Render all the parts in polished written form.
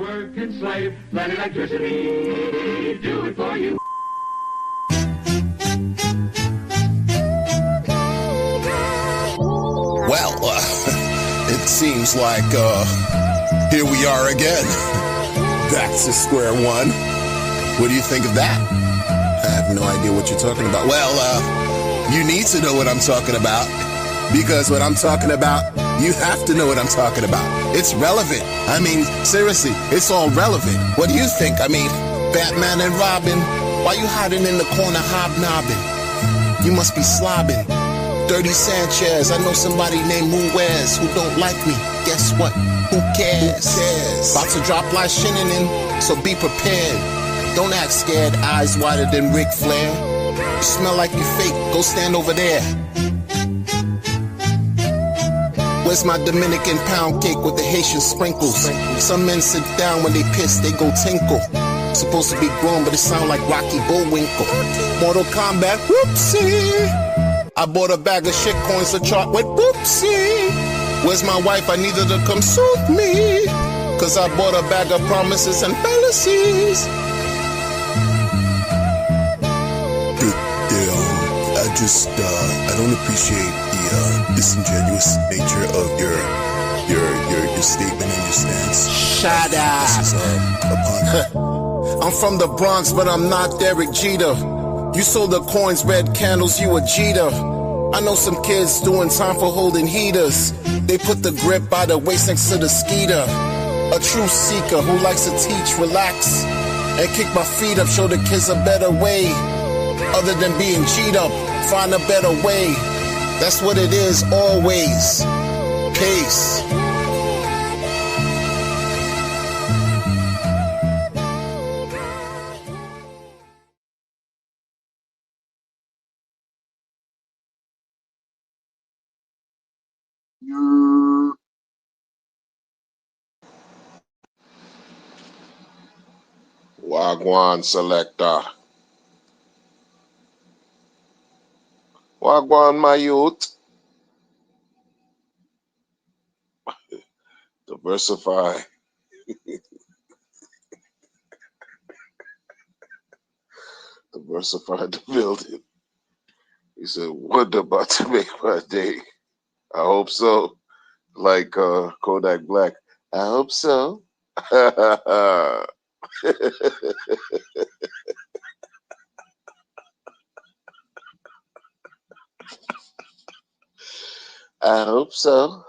work and slave. Let electricity do it for you. Well, it seems like here we are again. Back to square one. What do you think of that? I have no idea what you're talking about. Well, you need to know what I'm talking about, because what I'm talking about, you have to know what I'm talking about. It's relevant. I mean, seriously, it's all relevant. What do you think? I mean, Batman and Robin, why you hiding in the corner hobnobbing? You must be slobbing. Dirty Sanchez, I know somebody named Muez who don't like me. Guess what? Who cares? About to drop like Shinnin', so be prepared. Don't act scared, eyes wider than Ric Flair. You smell like you fake, go stand over there. Where's my Dominican pound cake with the Haitian sprinkles? Some men sit down when they piss, they go tinkle. Supposed to be grown, but it sound like Rocky Bullwinkle. Mortal Kombat, whoopsie. I bought a bag of shit coins to chart with whoopsie. Where's my wife? I need her to come soothe me, cause I bought a bag of promises and fallacies. I don't appreciate the disingenuous nature of your statement and your stance. Shut up. I'm from the Bronx, but I'm not Derek Jeter. You sold the coins, red candles, you a Jeter. I know some kids doing time for holding heaters. They put the grip by the waist next to the skeeter. A true seeker who likes to teach, relax, and kick my feet up, show the kids a better way. Other than being G'd up, find a better way. That's what it is, always. Peace. Wagwan selector. Wagwan, my youth. Diversify. Diversify the building. He said, what about to make my day? I hope so. Like Kodak Black. I hope so. I hope so.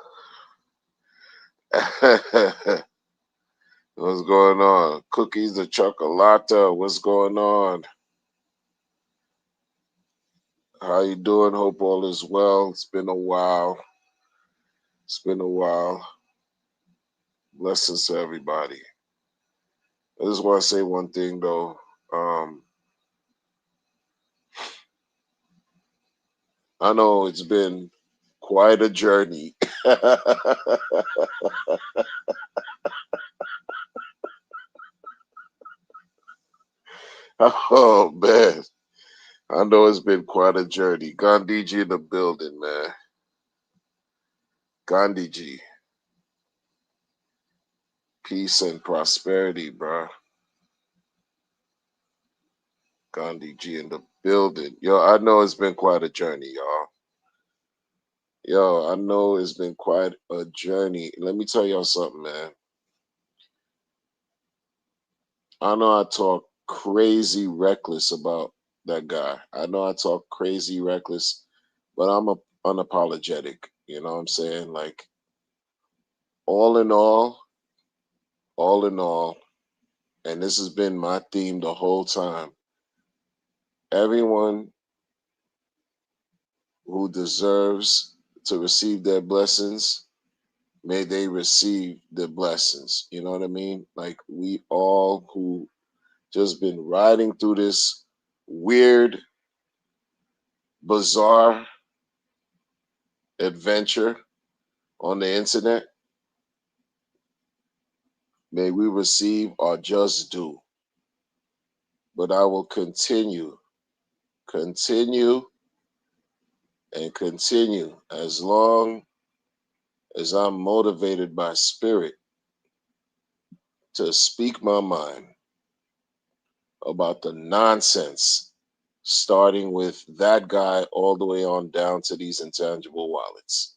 What's going on? Cookies the chocolata. What's going on? How you doing? Hope all is well. It's been a while. It's been a while. Blessings to everybody. I just want to say one thing though. I know it's been quite a journey. Oh man, I know it's been quite a journey. Gandhiji in the building, man. Gandhiji. Peace and prosperity, bro. Gandhiji in the building. Yo, I know it's been quite a journey, y'all. Yo, I know it's been quite a journey. Let me tell y'all something, man. I know I talk crazy reckless about that guy. I know I talk crazy reckless, but I'm unapologetic. You know what I'm saying? Like, all in all, and this has been my theme the whole time. Everyone who deserves to receive their blessings, may they receive the blessings. You know what I mean? Like, we all who just been riding through this weird, bizarre adventure on the internet, may we receive our just due. But I will continue, and continue as long as I'm motivated by spirit. to speak my mind about the nonsense, starting with that guy all the way on down to these intangible wallets.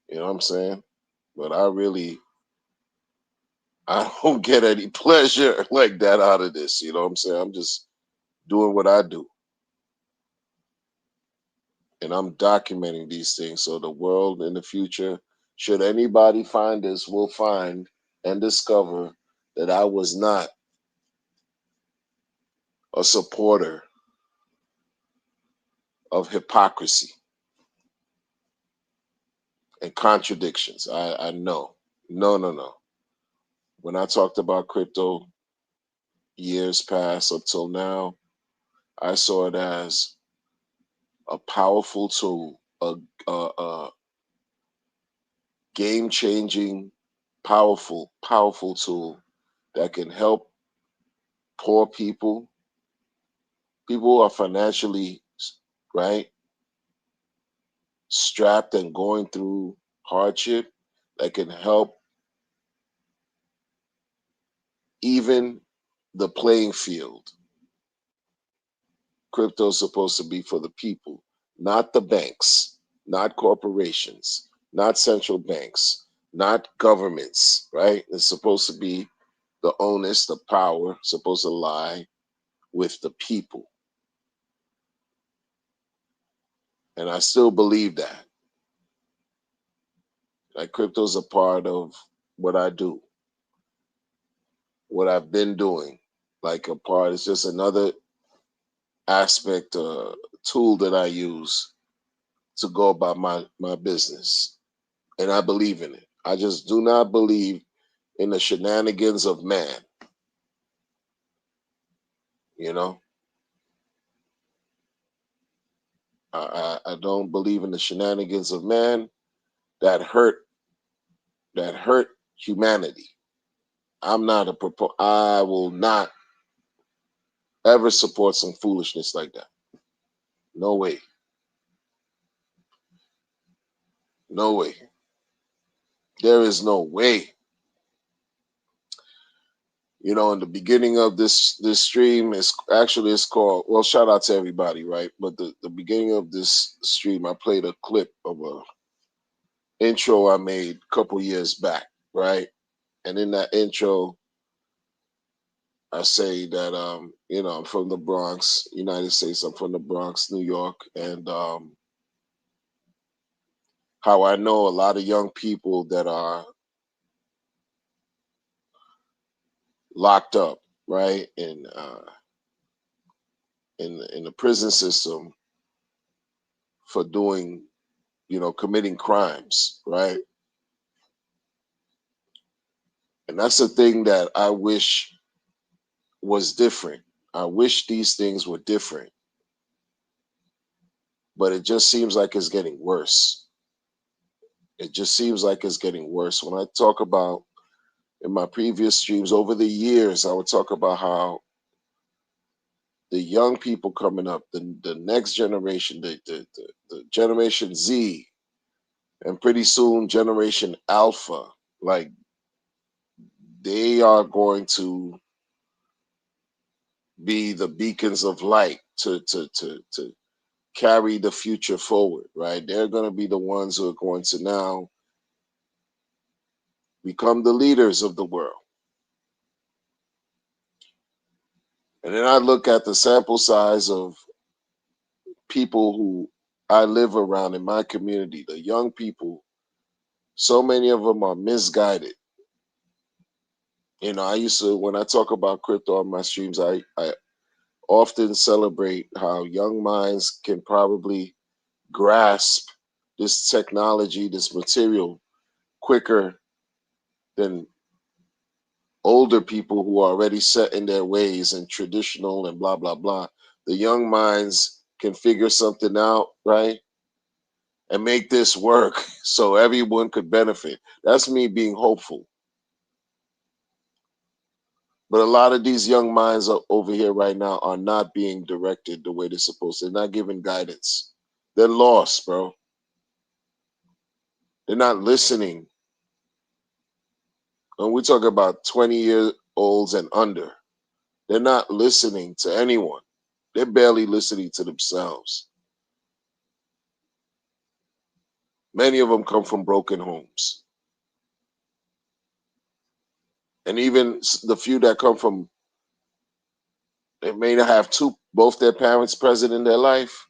You know what I'm saying? But I don't get any pleasure like that out of this. You know what I'm saying? I'm just doing what I do. And I'm documenting these things so the world in the future, should anybody find this, will find and discover that I was not a supporter of hypocrisy and contradictions. I know. No, no, no. When I talked about crypto years past up till now, I saw it as a powerful tool, a game changing, powerful tool that can help poor people, people who are financially, right, strapped and going through hardship, that can help even the playing field. Crypto is supposed to be for the people, not the banks, not corporations, not central banks, not governments, right? It's supposed to be the onus, the power, supposed to lie with the people. And I still believe that. Like crypto is a part of what I do, what I've been doing. Like a part, it's just another aspect, tool that I use to go about my business. And I believe in it. I just do not believe in the shenanigans of man. You know, I don't believe in the shenanigans of man that hurt humanity. I will not ever support some foolishness like that. No way. No way. There is no way. You know, in the beginning of this stream is actually, it's called, well, shout out to everybody, right? But the beginning of this stream, I played a clip of a intro I made a couple years back, right? And in that intro, I say that you know, I'm from the Bronx, United States. I'm from the Bronx, New York, and how I know a lot of young people that are locked up, right, in the prison system for doing, you know, committing crimes, right? And that's the thing that I wish was different. I wish these things were different, but it just seems like it's getting worse. It just seems like it's getting worse. When I talk about in my previous streams over the years, I would talk about how the young people coming up, the next generation, the Generation Z, and pretty soon Generation Alpha, like they are going to be the beacons of light to carry the future forward, right? They're going to be the ones who are going to now become the leaders of the world. And then I look at the sample size of people who I live around in my community, the young people, so many of them are misguided. You know, I used to, when I talk about crypto on my streams, I often celebrate how young minds can probably grasp this technology, this material quicker than older people who are already set in their ways and traditional and blah, blah, blah. The young minds can figure something out, right? And make this work so everyone could benefit. That's me being hopeful. But a lot of these young minds over here right now are not being directed the way they're supposed to. They're not given guidance. They're lost, bro. They're not listening When we talk about 20-year-olds and under, they're not listening to anyone. They're barely listening to themselves. Many of them come from broken homes. And even the few that come from, they may not have both their parents present in their life.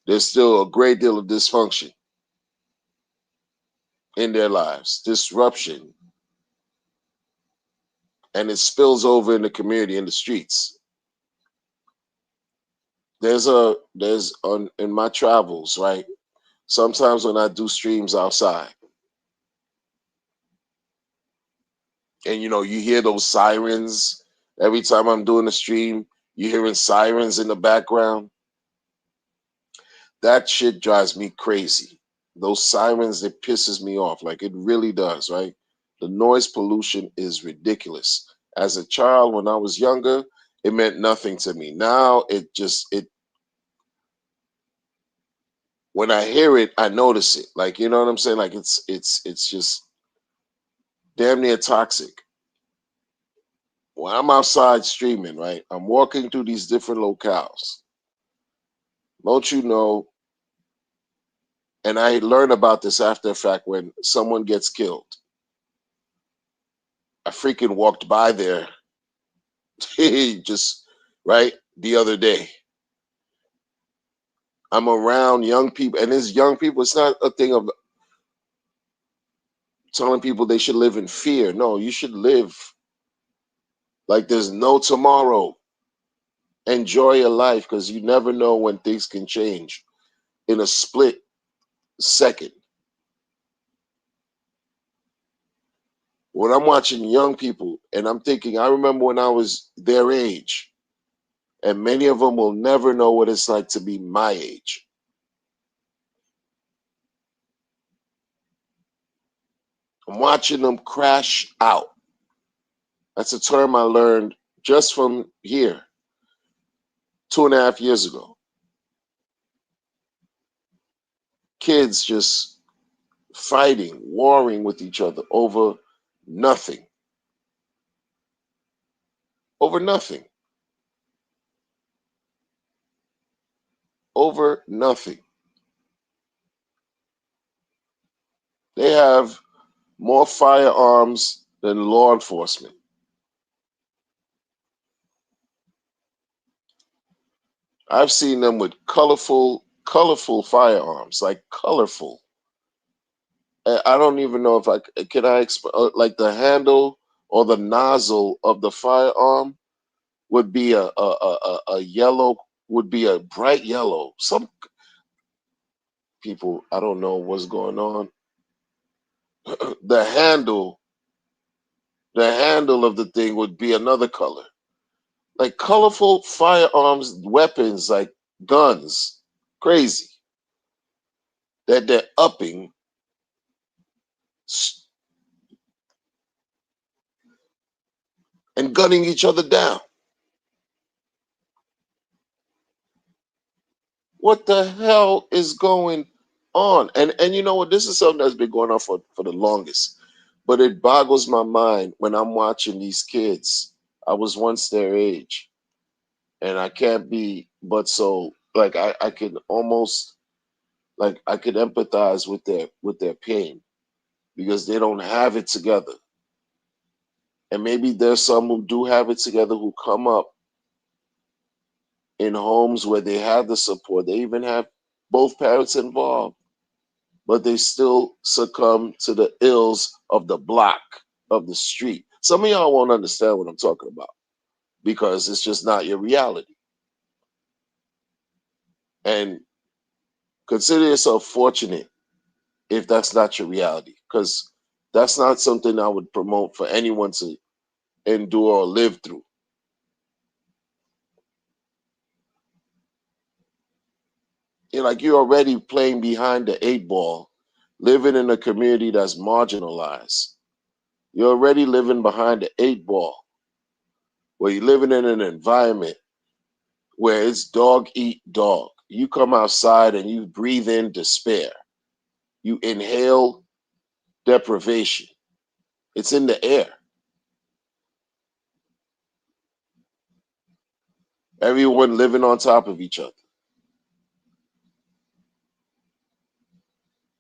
There's still a great deal of dysfunction in their lives, disruption, and it spills over in the community, in the streets. There's on in my travels, right? Sometimes when I do streams outside, and you hear those sirens every time I'm doing a stream, you're hearing sirens in the background. That shit drives me crazy. Those sirens, it pisses me off. Like it really does, right? The noise pollution is ridiculous. As a child, when I was younger, it meant nothing to me. Now it when I hear it, I notice it. Like, you know what I'm saying? Like it's just damn near toxic. When I'm outside streaming, right? I'm walking through these different locales. Don't you know? And I learn about this after the fact when someone gets killed. I freaking walked by there just right the other day. I'm around young people, and it's young people. It's not a thing of telling people they should live in fear. No, you should live like there's no tomorrow. Enjoy your life because you never know when things can change in a split second. When I'm watching young people and I'm thinking, I remember when I was their age, and many of them will never know what it's like to be my age. I'm watching them crash out. That's a term I learned just from here 2.5 years ago. Kids just fighting, warring with each other over nothing. Over nothing. Over nothing. They have more firearms than law enforcement. I've seen them with colorful firearms, like colorful. I don't even know if can I like the handle or the nozzle of the firearm would be a yellow, would be a bright yellow. Some people, I don't know what's going on. the handle, the handle of the thing would be another color. Like colorful firearms, weapons, like guns, crazy that they're upping s- and gunning each other down. What the hell is going on? And you know what? This is something that's been going on for the longest. But it boggles my mind when I'm watching these kids. I was once their age. And I can't be but so like I can almost like I could empathize with their pain because they don't have it together. And maybe there's some who do have it together who come up in homes where they have the support. They even have both parents involved, but they still succumb to the ills of the block, of the street. Some of y'all won't understand what I'm talking about because it's just not your reality. And consider yourself fortunate if that's not your reality, because that's not something I would promote for anyone to endure or live through. Like you're already playing behind the 8 ball, living in a community that's marginalized. You're already living behind the 8 ball, where you're living in an environment where it's dog eat dog. You come outside and you breathe in despair. You inhale deprivation. It's in the air. Everyone living on top of each other.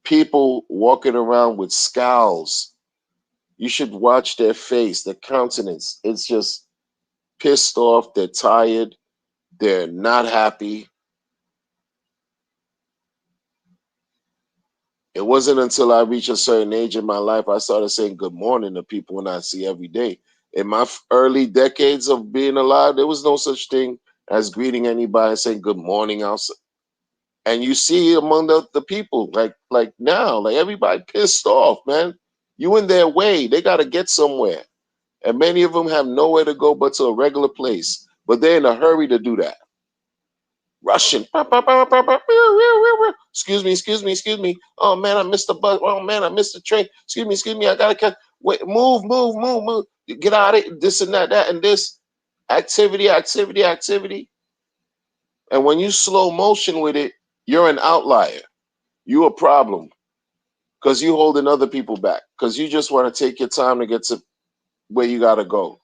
People walking around with scowls. You should watch their face, their countenance. It's just pissed off. They're tired. They're not happy. It wasn't until I reached a certain age in my life I started saying good morning to people when I see every day. In my early decades of being alive, there was no such thing as greeting anybody and saying good morning outside. And you see among the people, like now, like everybody pissed off, man. You in their way. They got to get somewhere. And many of them have nowhere to go but to a regular place. But they're in a hurry to do that. Rushing. Excuse me, excuse me, excuse me. Oh man, I missed the bus. Oh man, I missed the train. Excuse me. I gotta catch. Wait, move. Get out of it. This and that and this. Activity. And when you slow motion with it, you're an outlier. You a problem because you holding other people back because you just want to take your time to get to where you gotta go.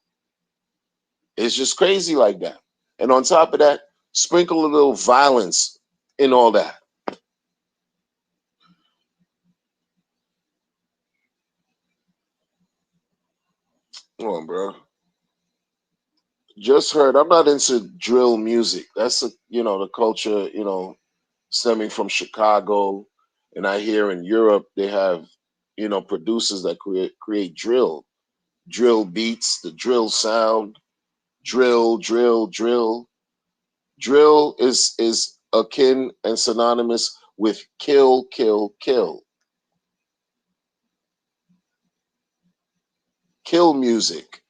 It's just crazy like that. And on top of that, sprinkle a little violence in all that. Come on, bro. Just heard. I'm not into drill music. That's the culture, stemming from Chicago, and I hear in Europe they have, producers that create drill beats, the drill sound, drill. Drill is akin and synonymous with kill. Kill music.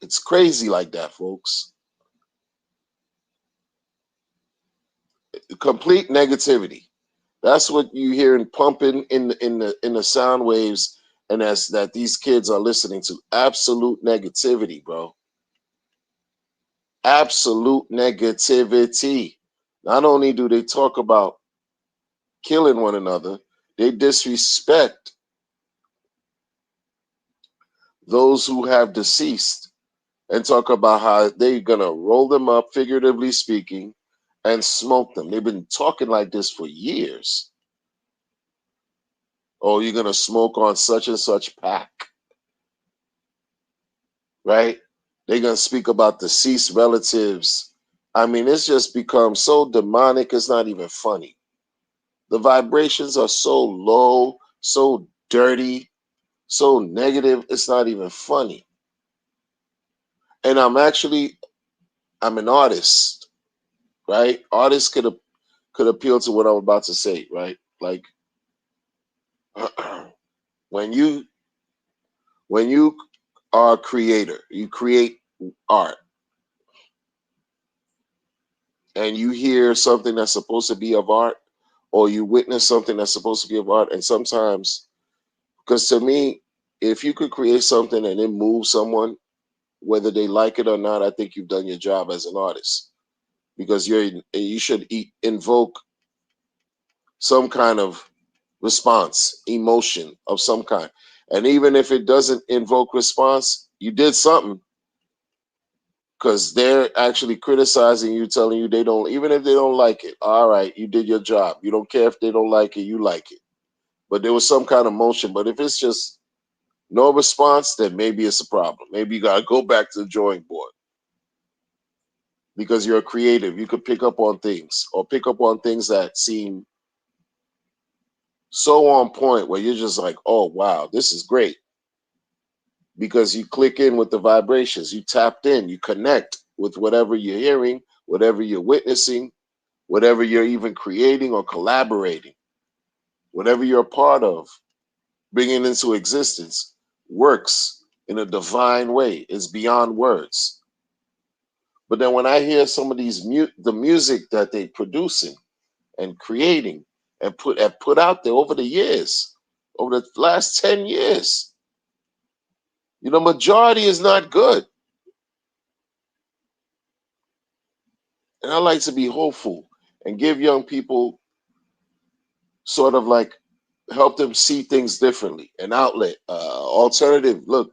It's crazy like that, folks. Complete negativity. That's what you hear and pumping in the sound waves, and that's that these kids are listening to. Absolute negativity, bro. Absolute negativity. Not only do they talk about killing one another, they disrespect those who have deceased and talk about how they're gonna roll them up, figuratively speaking, and smoke them. They've been talking like this for years. Oh, you're gonna smoke on such and such pack, right? They're gonna speak about deceased relatives. I mean, it's just become so demonic, it's not even funny. The vibrations are so low, so dirty, so negative, it's not even funny. And I'm an artist, right? Artists could appeal to what I'm about to say, right? Like when you when you are a creator, you create art, and you hear something that's supposed to be of art, or you witness something that's supposed to be of art, and sometimes, because to me, if you could create something and it moves someone, whether they like it or not, I think you've done your job as an artist, because you should invoke some kind of response, emotion of some kind. And even if it doesn't invoke response, you did something, because they're actually criticizing you, telling you they don't, even if they don't like it. All right, you did your job. You don't care if they don't like it, you like it. But there was some kind of motion. But if it's just no response, then maybe it's a problem. Maybe you got to go back to the drawing board, because you're a creative. You could pick up on things, or pick up on things that seem so on point where you're just like, oh, wow, this is great, because you click in with the vibrations, you tapped in, you connect with whatever you're hearing, whatever you're witnessing, whatever you're even creating or collaborating, whatever you're a part of, bringing into existence, works in a divine way. It's beyond words. But then when I hear some of the music that they're producing and creating and put out there over the years, over the last 10 years, majority is not good. And I like to be hopeful and give young people sort of like help them see things differently, an outlet, alternative. Look,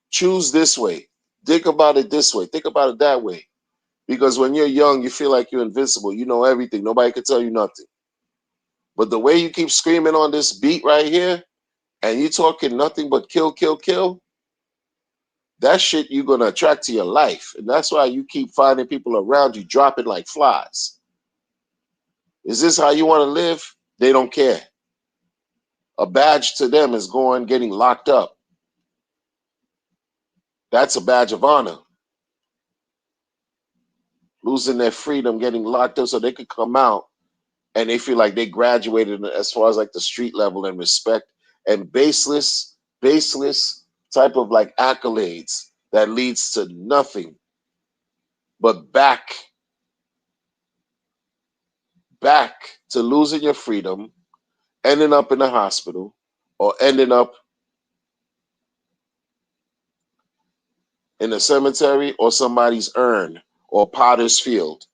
choose this way. Think about it this way. Think about it that way. Because when you're young, you feel like you're invincible. You know everything. Nobody can tell you nothing. But the way you keep screaming on this beat right here, and you talking nothing but kill, kill, kill, that shit you're gonna attract to your life. And that's why you keep finding people around you dropping like flies. Is this how you want to live? They don't care. A badge to them is getting locked up. That's a badge of honor. Losing their freedom, getting locked up so they could come out and they feel like they graduated as far as like the street level and respect and baseless type of like accolades that leads to nothing but back to losing your freedom, ending up in the hospital, or ending up in a cemetery or somebody's urn or potter's field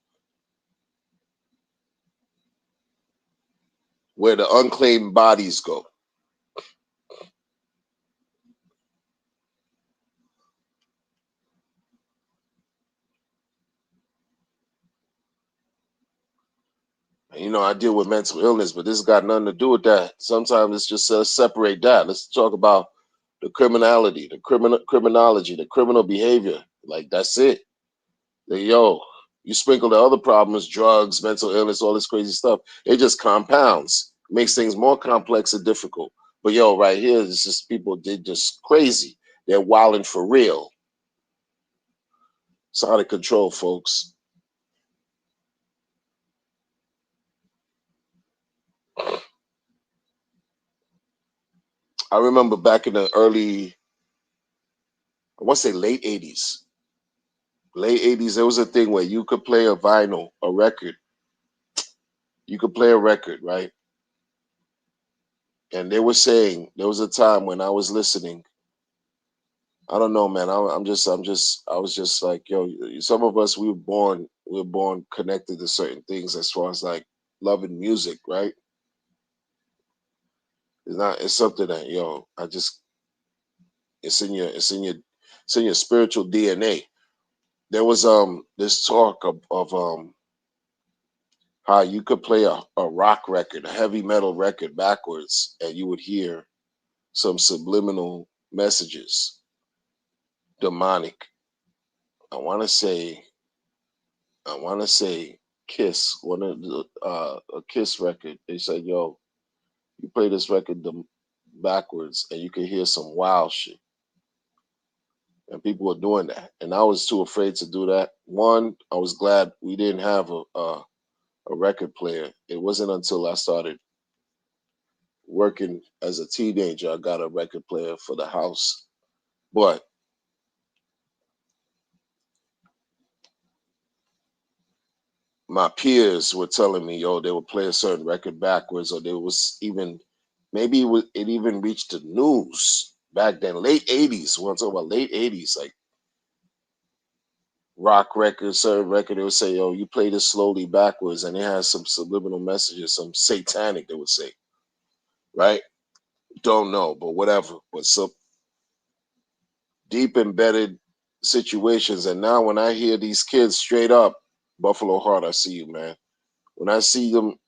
where the unclaimed bodies go. You know, I deal with mental illness, but this has got nothing to do with that. Sometimes it's just separate that. Let's talk about the criminality, the criminology, the criminal behavior. Like that's it. Yo, you sprinkle the other problems, drugs, mental illness, all this crazy stuff. It just compounds, makes things more complex and difficult. But yo, right here, it's just people, they're just crazy. They're wilding for real. It's out of control, folks. I remember back in the early, I want to say late 80s. Late 80s, there was a thing where you could play a vinyl, a record. You could play a record, right? And they were saying there was a time when I was listening. I don't know, man. I was just like, yo, some of us, we were born connected to certain things as far as like loving music, right? It's something that, yo, it's in it's in your spiritual DNA. There was this talk of how you could play a rock record, a heavy metal record backwards, and you would hear some subliminal messages, demonic. I want to say, I want to say Kiss, one of the a Kiss record. They said, "Yo, you play this record backwards, and you can hear some wild shit." And people were doing that, and I was too afraid to do that. One, I was glad we didn't have a record player. It wasn't until I started working as a teenager I got a record player for the house. But my peers were telling me, yo, they would play a certain record backwards, or there was even maybe it even reached the news back then, late 80s. We're talking about late 80s, like rock record, certain record, they would say, yo, you play this slowly backwards, and it has some subliminal messages, some satanic, they would say, right? Don't know, but whatever. But some deep embedded situations. And now when I hear these kids straight up, Buffalo Heart, I see you, man. When I see them,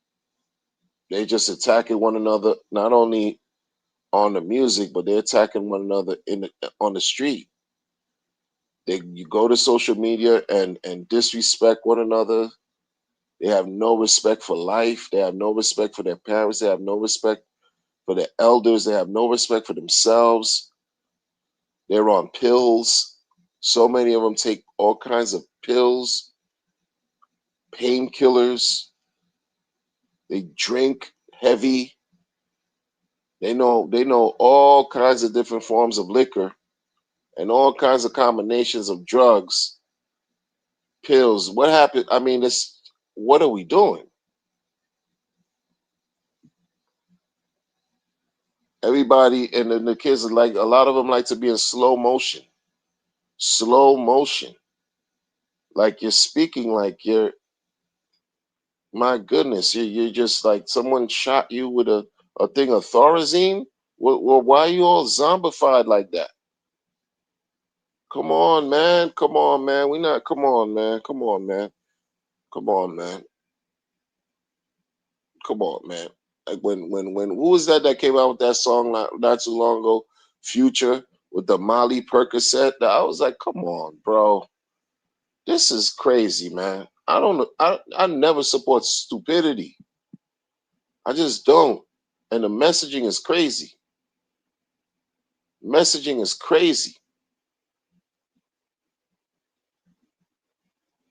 they just attacking one another, not only on the music, but they're attacking one another on the street. You go to social media and disrespect one another. They have no respect for life. They have no respect for their parents. They have no respect for their elders. They have no respect for themselves. They're on pills. So many of them take all kinds of pills, painkillers. They drink heavy. They know all kinds of different forms of liquor and all kinds of combinations of drugs, pills. What happened? I mean, what are we doing? Everybody and then the kids are like a lot of them like to be in slow motion. Slow motion. Like you're speaking like you're my goodness, you're just like someone shot you with A thing of Thorazine? Well, why are you all zombified like that? Come on, man. Come on, man. We not. Come on, man. Come on, man. Come on, man. Come on, man. Like when who was that came out with that song not too long ago? Future with the Molly Percocet. I was like, come on, bro. This is crazy, man. I don't know. I never support stupidity. I just don't. And the messaging is crazy. Messaging is crazy.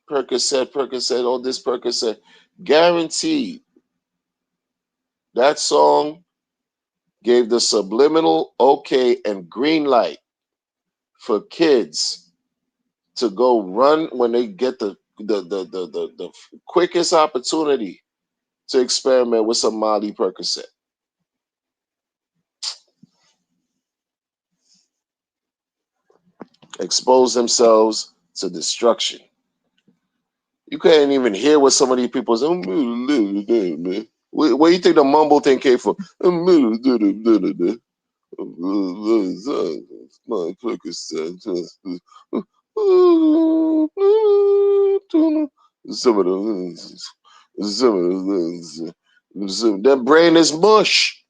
Percocet, Percocet, all this Percocet. Guaranteed that song gave the subliminal okay and green light for kids to go run when they get the quickest opportunity to experiment with some Molly Percocet. Expose themselves to destruction. You can't even hear what some of these people say. Where you think the mumble thing came from? My Percocet. Their brain is mush.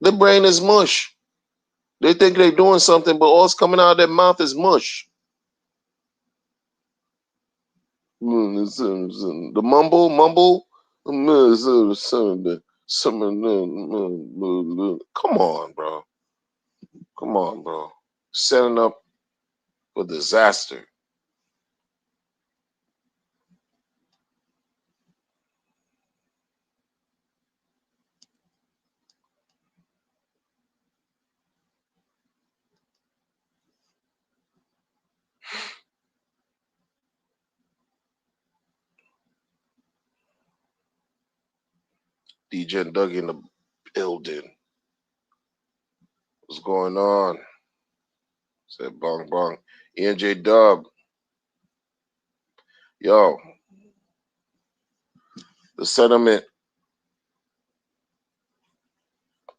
Their brain is mush. They think they're doing something, but all's coming out of their mouth is mush. The mumble. Come on, bro. Come on, bro. Setting up for disaster. DJ Doug in the building. What's going on? Said bong bong. ENJ Dub. Yo, the sentiment.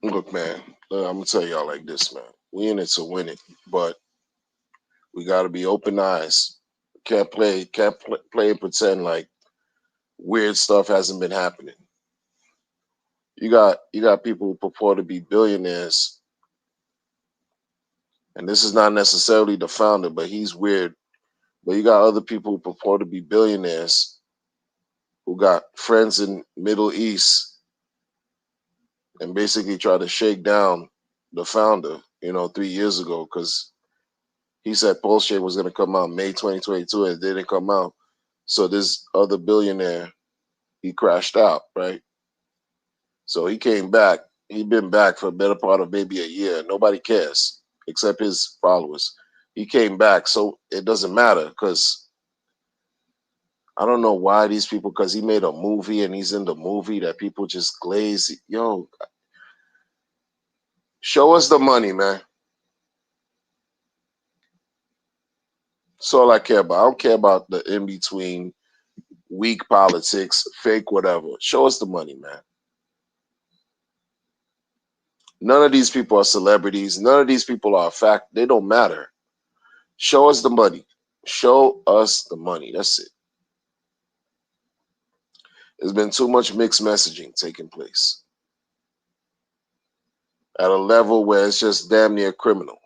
Look, man, I'm gonna tell y'all like this, man. We in it to win it, but we gotta be open eyes. Can't play and pretend like weird stuff hasn't been happening. You got people who purport to be billionaires, and this is not necessarily the founder, but he's weird. But you got other people who purport to be billionaires who got friends in Middle East and basically try to shake down the founder, 3 years ago, because he said Bullshit was going to come out May 2022 and it didn't come out. So this other billionaire, he crashed out, right? So he came back. He'd been back for a better part of maybe a year. Nobody cares except his followers. He came back, so it doesn't matter because I don't know why these people, because he made a movie and he's in the movie that people just glaze. Yo, show us the money, man. That's all I care about. I don't care about the in between, weak politics, fake whatever. Show us the money, man. None of these people are celebrities. None of these people are a fact. They don't matter. Show us the money. Show us the money. That's it. There's been too much mixed messaging taking place at a level where it's just damn near criminal.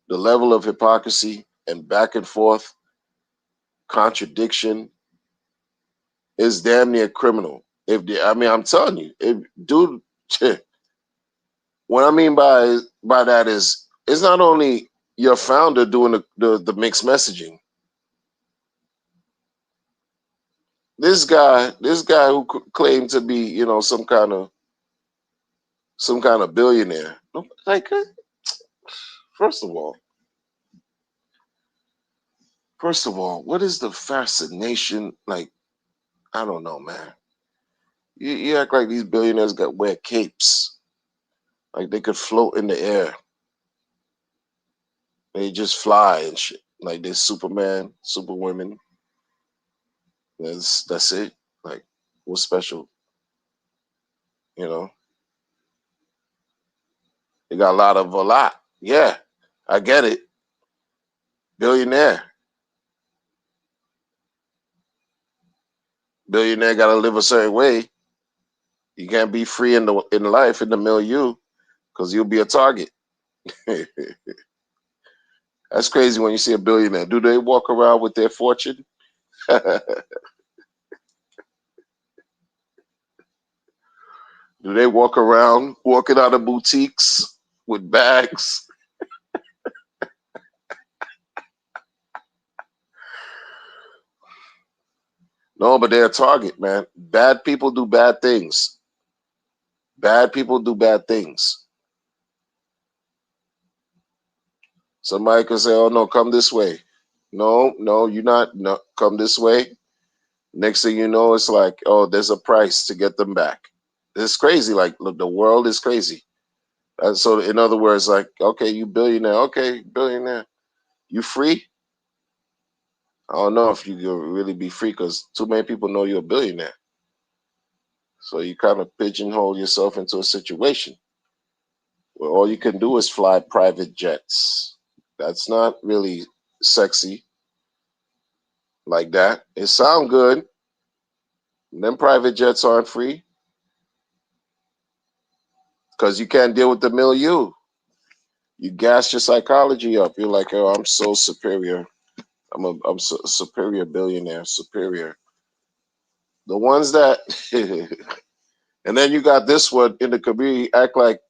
The level of hypocrisy and back and forth contradiction is damn near criminal. I'm telling you, if dude, what I mean by that is it's not only your founder doing the mixed messaging. This guy who claimed to be, some kind of billionaire. Like, first of all, what is the fascination? Like, I don't know, man. You act like these billionaires wear capes, like they could float in the air. They just fly and shit, like they're Superman, Superwomen. That's it. Like, what's special? You know, they got a lot. Yeah, I get it. Billionaire. Billionaire got to live a certain way. You can't be free in life in the milieu because you'll be a target. That's crazy when you see a billionaire. Do they walk around with their fortune? Do they walk around walking out of boutiques with bags? No, but they're a target, man. Bad people do bad things. Bad people do bad things. Somebody could say, "Oh no, come this way." No, no, you're not. No, come this way. Next thing you know, it's like, oh, there's a price to get them back. It's crazy. Like, look, the world is crazy. So, in other words, like, okay, you billionaire. Okay, billionaire. You free? I don't know if you can really be free because too many people know you're a billionaire. So you kind of pigeonhole yourself into a situation where all you can do is fly private jets. That's not really sexy like that. It sound good. Them private jets aren't free because you can't deal with the milieu. You gas your psychology up. You're like, oh, I'm so superior. I'm so superior billionaire, superior. The ones that, and then you got this one in the community act like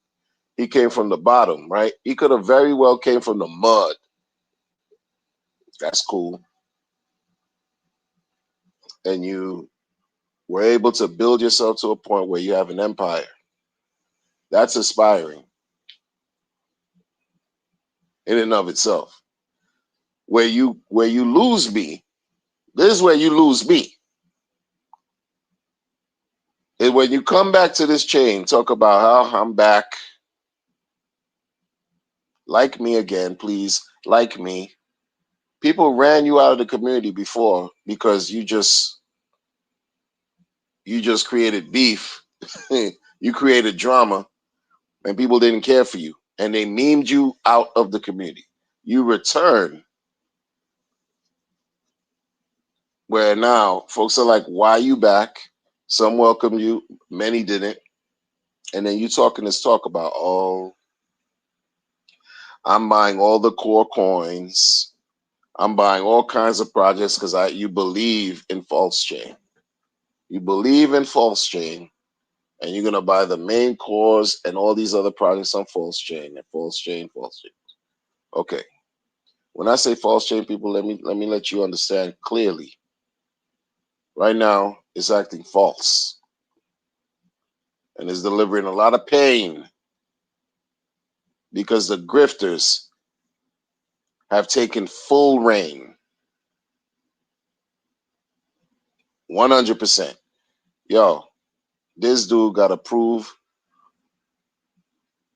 he came from the bottom, right? He could have very well came from the mud. That's cool. And you were able to build yourself to a point where you have an empire. That's aspiring in and of itself. Where you lose me, this is where you lose me. And when you come back to this chain, talk about how I'm back. Like me again, please. Like me. People ran you out of the community before because you just created beef. You created drama and people didn't care for you. And they memed you out of the community. You return where now folks are like, why you back? Some welcomed you, many didn't. And then you talking this talk about, oh, I'm buying all the core coins. I'm buying all kinds of projects because you believe in false chain. You believe in false chain, and you're gonna buy the main cores and all these other projects on false chain and false chain, false chain. Okay. When I say false chain, people, let me let you understand clearly. Right now, it's acting false and is delivering a lot of pain because the grifters have taken full reign, 100%. Yo, this dude got to prove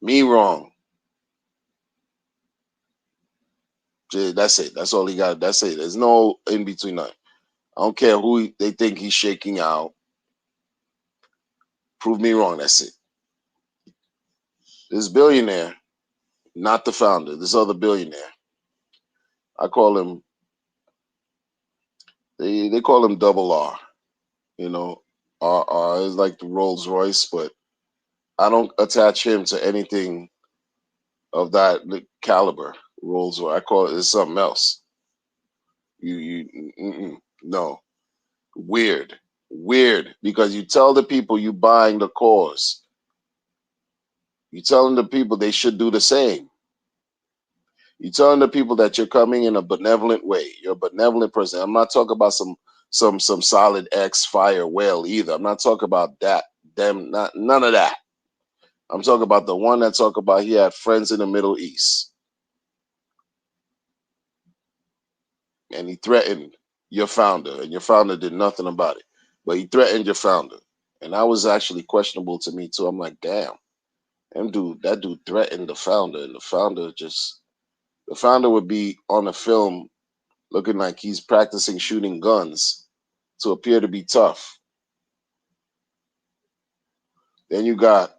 me wrong. That's it. That's all he got. That's it. There's no in between nothing. I don't care who they think he's shaking out. Prove me wrong. That's it. This billionaire, not the founder, this other billionaire. I call him, they call him double R. You know, R is like the Rolls Royce, but I don't attach him to anything of that caliber. Rolls Royce. I call it something else. No. Weird. Weird. Because you tell the people you buying the cores. You telling the people they should do the same. You're telling the people that you're coming in a benevolent way. You're a benevolent person. I'm not talking about some solid X fire whale either. I'm not talking about that. Them, not none of that. I'm talking about the one that talk about he had friends in the Middle East and he threatened your founder, and your founder did nothing about it. But he threatened your founder, and that was actually questionable to me too. I'm like, damn, that dude threatened the founder, and the founder would be on the film looking like he's practicing shooting guns to appear to be tough. Then you got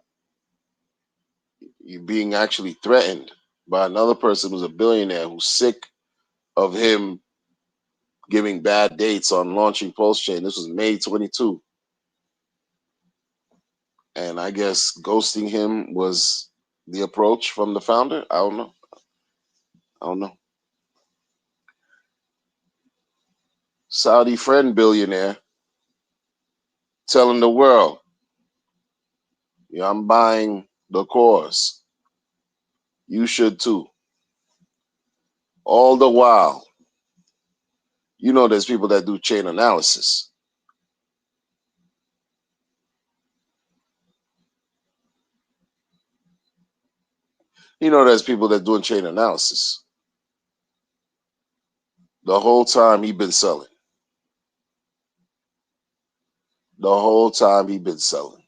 you being actually threatened by another person who's a billionaire who's sick of him giving bad dates on launching Pulse Chain. This was May 22. And I guess ghosting him was the approach from the founder. I don't know. I don't know. Saudi friend billionaire telling the world, yeah, I'm buying the cause. You should too. All the while, you know, there's people that do chain analysis. You know, there's people that doing chain analysis. The whole time he been selling. The whole time he been selling.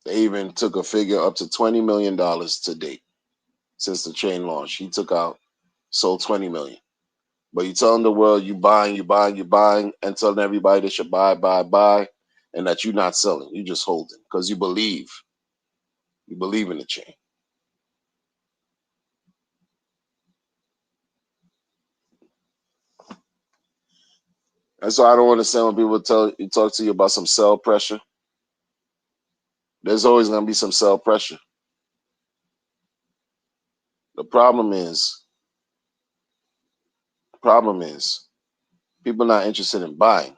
They even took a figure up to $20 million to date since the chain launch. He took out, sold 20 million. But you telling the world you buying, and telling everybody they should buy, and that you're not selling. You just holding because you believe. You believe in the chain. And so I don't understand when people talk to you about some sell pressure. There's always going to be some sell pressure. The problem is people not interested in buying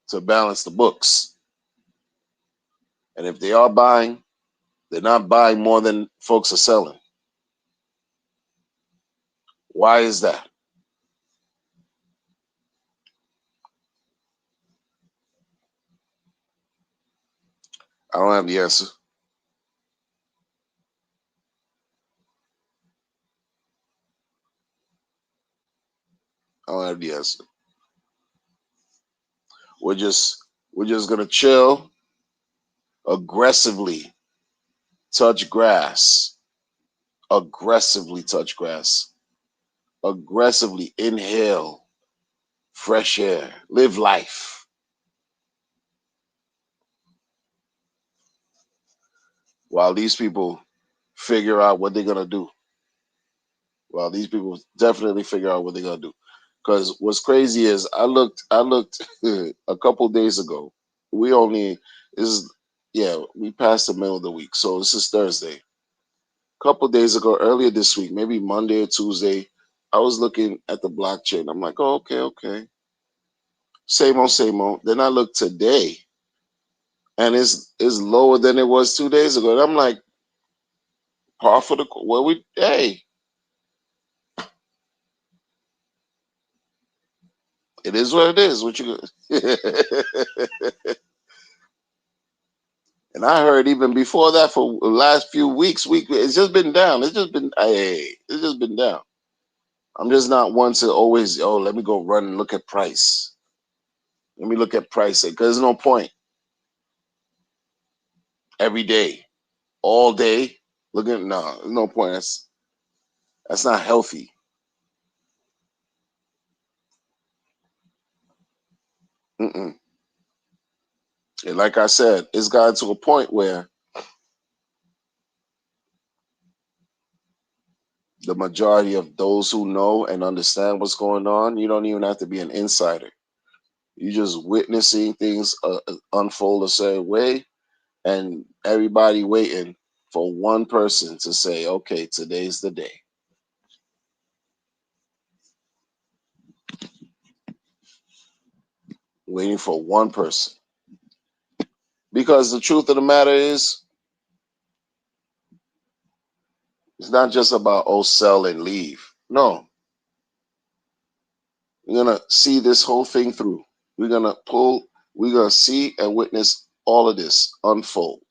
to balance the books. And if they are buying, they're not buying more than folks are selling. Why is that? I don't have the answer. I don't have the answer. We're just gonna chill, aggressively touch grass, aggressively touch grass, aggressively inhale fresh air, live life. While these people figure out what they're gonna do. While these people definitely figure out what they're gonna do. Because what's crazy is I looked a couple days ago. We only is we passed the middle of the week, so this is Thursday. A couple days ago, earlier this week, maybe Monday or Tuesday, I was looking at the blockchain. I'm like, oh, okay. Same old, same old. Then I look today, and it's lower than it was 2 days ago. And I'm like, par for the hey, it is what it is. What you And I heard even before that for the last few weeks, it's just been down. It's just been down. I'm just not one to always, let me go run and look at price. Let me look at price because there's no point. Every day, all day, looking, no, there's no point. That's not healthy. Mm-mm. And like I said, it's gotten to a point where the majority of those who know and understand what's going on, you don't even have to be an insider. You're just witnessing things unfold a certain way, and everybody waiting for one person to say, okay, today's the day. Waiting for one person. Because the truth of the matter is, it's not just about, sell and leave. No. We're going to see this whole thing through. We're going to see and witness all of this unfold.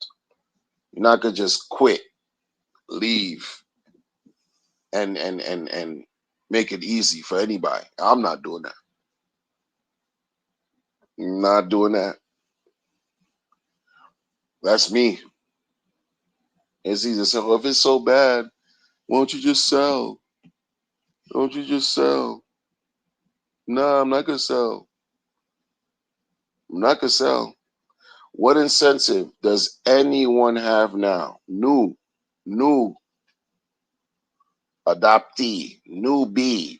You're not going to just quit, leave, and make it easy for anybody. I'm not doing that. Not doing that. That's me. It's easy to say, well, if it's so bad, won't you just sell? Don't you just sell? No, I'm not going to sell. I'm not going to sell. What incentive does anyone have now? New adoptee, newbie,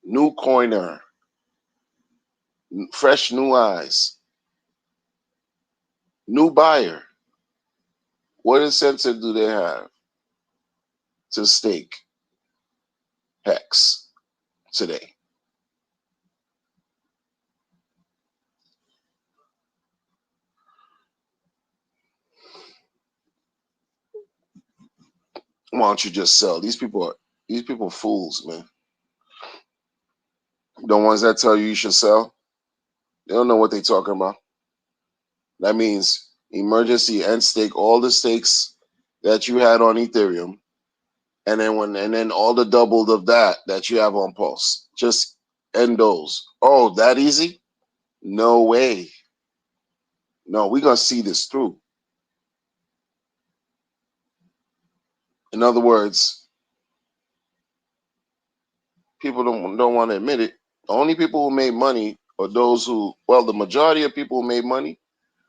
new coiner, fresh new eyes, new buyer. What incentive do they have to stake Hex today? Why don't you just sell? These people fools, man. The ones that tell you should sell, they don't know what they're talking about. That means emergency and stake all the stakes that you had on Ethereum, and then all the doubled of that you have on Pulse. Just end those. Oh, that easy? No way. No, we're gonna see this through. In other words, people don't want to admit it. The only people who made money are those who, well, the majority of people who made money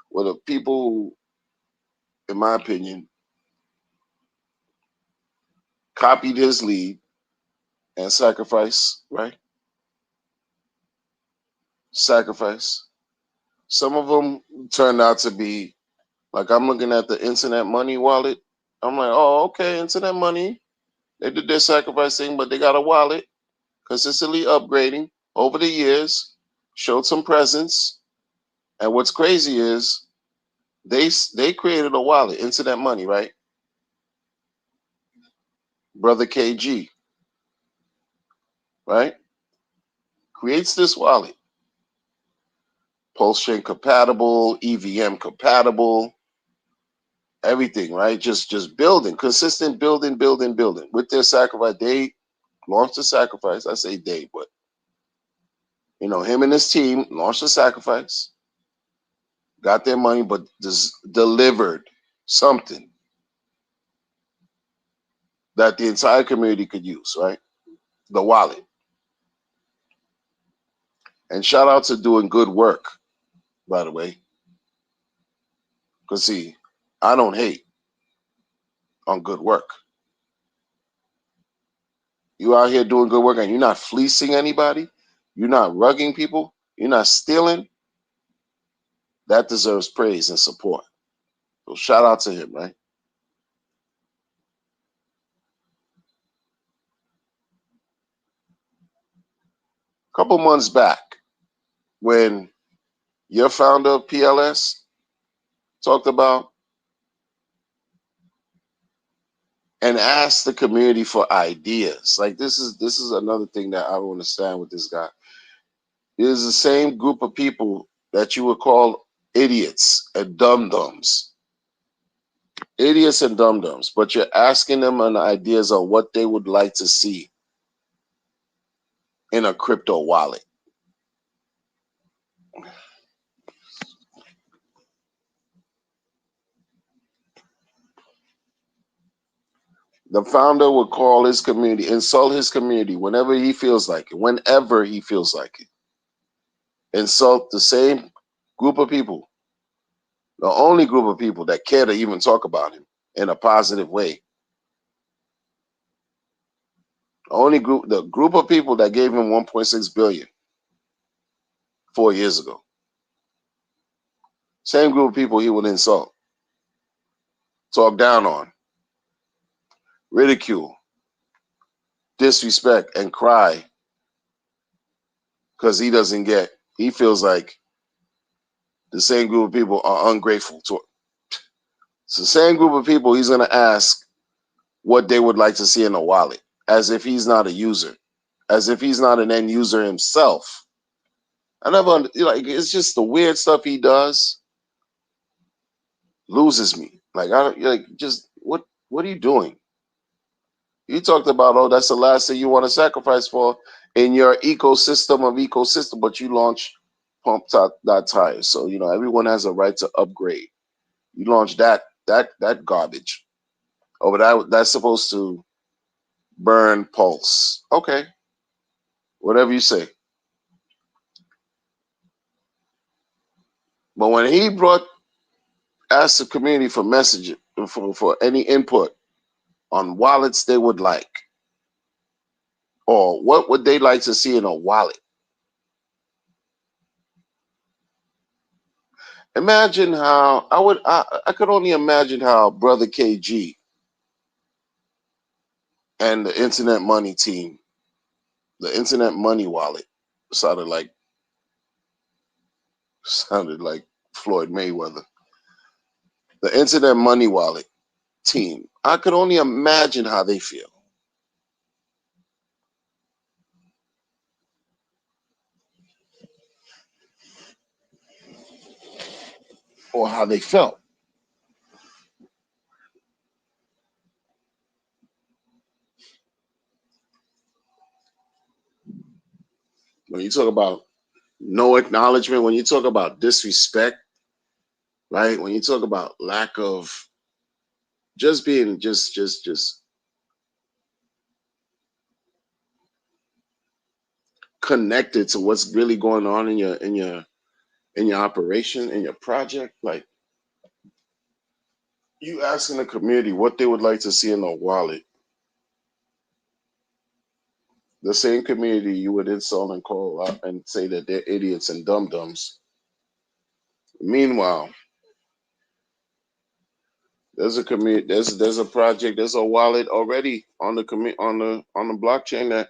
were the people who, in my opinion, copied his lead and sacrifice, right? Sacrifice. Some of them turned out to be like, I'm looking at the Internet Money wallet. I'm like, oh, okay, Internet Money. They did their sacrifice thing, but they got a wallet consistently upgrading over the years, showed some presence. And what's crazy is they created a wallet, Internet Money, right? Brother KG, right? Creates this wallet. Pulse chain compatible, EVM compatible, everything, right? Just building, consistent building. With their sacrifice, they launched the sacrifice. I say they, but him and his team launched the sacrifice, got their money, but just delivered something that the entire community could use, right? The wallet. And shout out to doing good work, by the way. Because see, I don't hate on good work. You out here doing good work and you're not fleecing anybody, you're not rugging people, you're not stealing, that deserves praise and support. So shout out to him, right? A couple months back, when your founder of PLS talked about and asked the community for ideas. Like this is another thing that I don't understand with this guy. It is the same group of people that you would call idiots and dum-dums. Idiots and dum-dums, but you're asking them on ideas of what they would like to see in a crypto wallet. The founder would call his community, insult his community whenever he feels like it, whenever he feels like it. Insult the same group of people, the only group of people that care to even talk about him in a positive way. The group of people that gave him 1.6 billion 4 years ago. Same group of people he would insult, talk down on, ridicule, disrespect, and cry because he feels like the same group of people are ungrateful to him. It's the same group of people he's going to ask what they would like to see in a wallet, as if he's not a user, as if he's not an end user himself. It's just the weird stuff he does loses me. Like, I don't, like, just what are you doing? You talked about, oh, that's the last thing you want to sacrifice for in your ecosystem, but you launch pump.tires. So, everyone has a right to upgrade. You launch that garbage. Oh, but that's supposed to burn Pulse. Okay. Whatever you say. But when he asked the community for message for any input on wallets they would like, or what would they like to see in a wallet, imagine how I could only imagine how Brother KG and the Internet Money team, the Internet Money wallet, sounded like Floyd Mayweather. The Internet Money wallet team, I could only imagine how they feel, or how they felt. When you talk about no acknowledgement, when you talk about disrespect, right? When you talk about lack of just being just connected to what's really going on in your operation, in your project, like you asking the community what they would like to see in a wallet, the same community you would insult and call out and say that they're idiots and dum-dums. Meanwhile, there's a community, there's a project, there's a wallet already on the on the blockchain that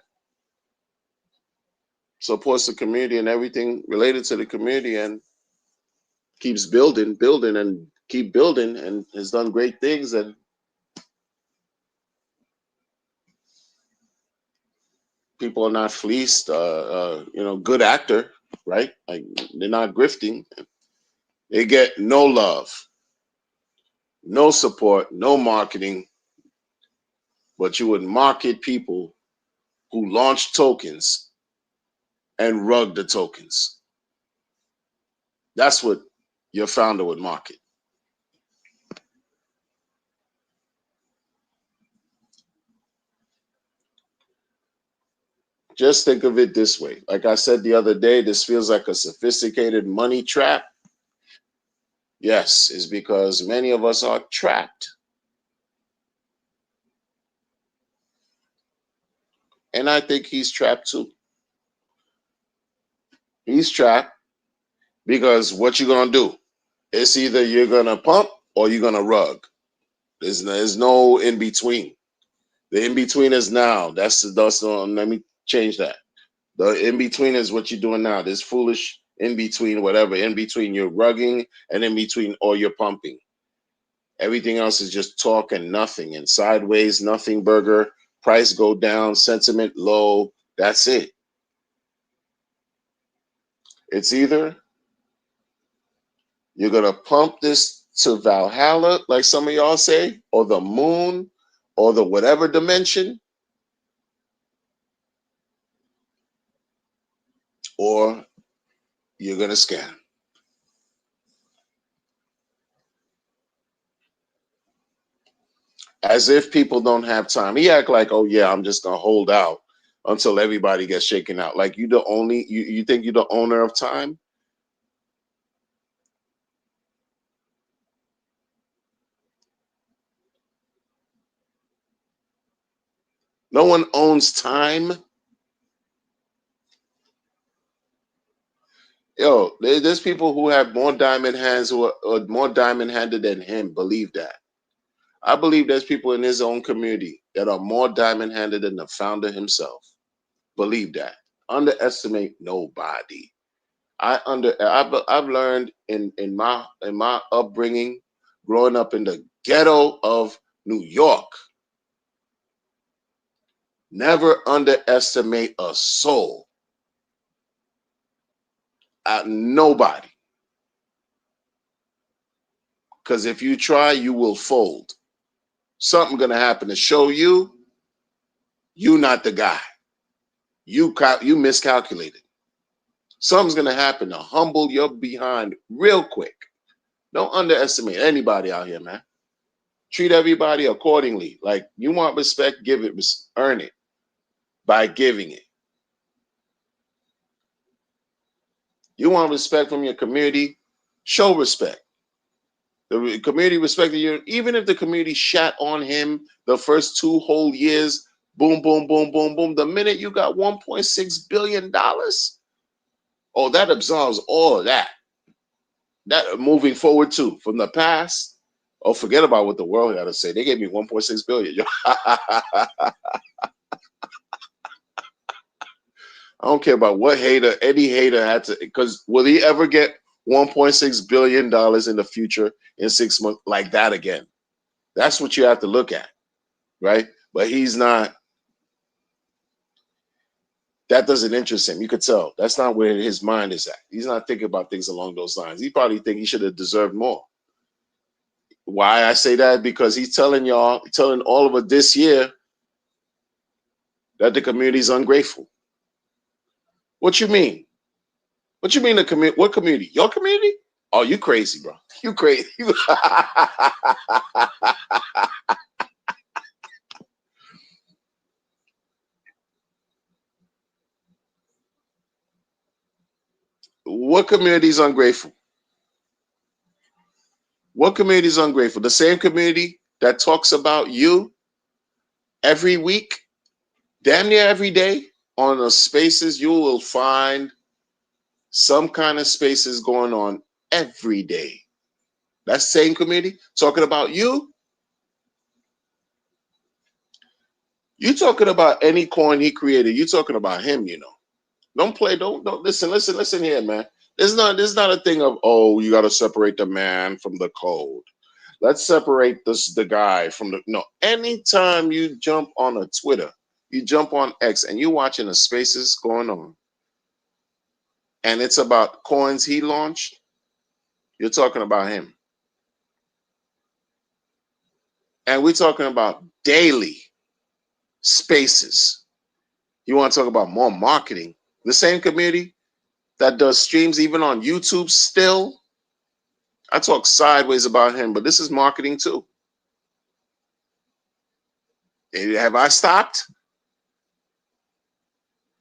supports the community and everything related to the community and keeps building and keep building and has done great things, and people are not fleeced. Good actor, right? Like they're not grifting. They get no love, no support, no marketing, but you would market people who launch tokens and rug the tokens. That's what your founder would market. Just think of it this way. Like I said the other day, this feels like a sophisticated money trap. Yes, it's because many of us are trapped. And I think he's trapped too. He's trapped because what you gonna do? It's either you're gonna pump or you're gonna rug. There's no in between. The in between is now. Let me change that. The in between is what you're doing now. This foolish in between, whatever. In between you're rugging, and in between or you're pumping. Everything else is just talk and nothing. And sideways, nothing burger. Price go down, sentiment low. That's it. It's either you're gonna pump this to Valhalla, like some of y'all say, or the moon, or the whatever dimension, or you're gonna scam. As if people don't have time. He act like, oh yeah, I'm just gonna hold out until everybody gets shaken out. Like you think you're the owner of time? No one owns time. Yo, there's people who have more diamond hands who are more diamond handed than him. Believe that. I believe there's people in his own community that are more diamond handed than the founder himself. Believe that. Underestimate nobody. I've learned in my upbringing, growing up in the ghetto of New York, never underestimate a soul. Nobody. Because if you try, you will fold. Something gonna happen to show you not the guy. You miscalculated. Something's gonna happen to humble your behind real quick. Don't underestimate anybody out here, man. Treat everybody accordingly. Like you want respect, give it, earn it by giving it. You want respect from your community, Show respect. The community respected you. Even if the community shat on him the first 2 whole years, boom, boom, boom, boom, boom. The minute you got $1.6 billion, oh, that absolves all of that. That moving forward too, from the past. Oh, forget about what the world got to say. They gave me 1.6 billion. I don't care about what hater, any hater had to, because will he ever get $1.6 billion in the future in 6 months like that again? That's what you have to look at, right? But he's not, that doesn't interest him. You could tell. That's not where his mind is at. He's not thinking about things along those lines. He probably think he should have deserved more. Why I say that? Because he's telling y'all, telling all of us this year that the community is ungrateful. What you mean? What you mean the community? What community? Your community? Oh, you crazy, bro. You crazy. What community is ungrateful? What community is ungrateful? The same community that talks about you every week, damn near every day on the spaces. You will find some kind of spaces going on every day. That same community talking about you. You talking about any coin he created. You talking about him, you know. Don't play, don't listen here, man. There's not a thing of, oh, you gotta separate the man from the code. Let's separate the guy from the no. Anytime you jump on a Twitter, you jump on X and you watching the spaces going on, and it's about coins he launched, you're talking about him. And we're talking about daily spaces. You want to talk about more marketing? The same community that does streams even on YouTube still. I talk sideways about him, but this is marketing too. Have I stopped?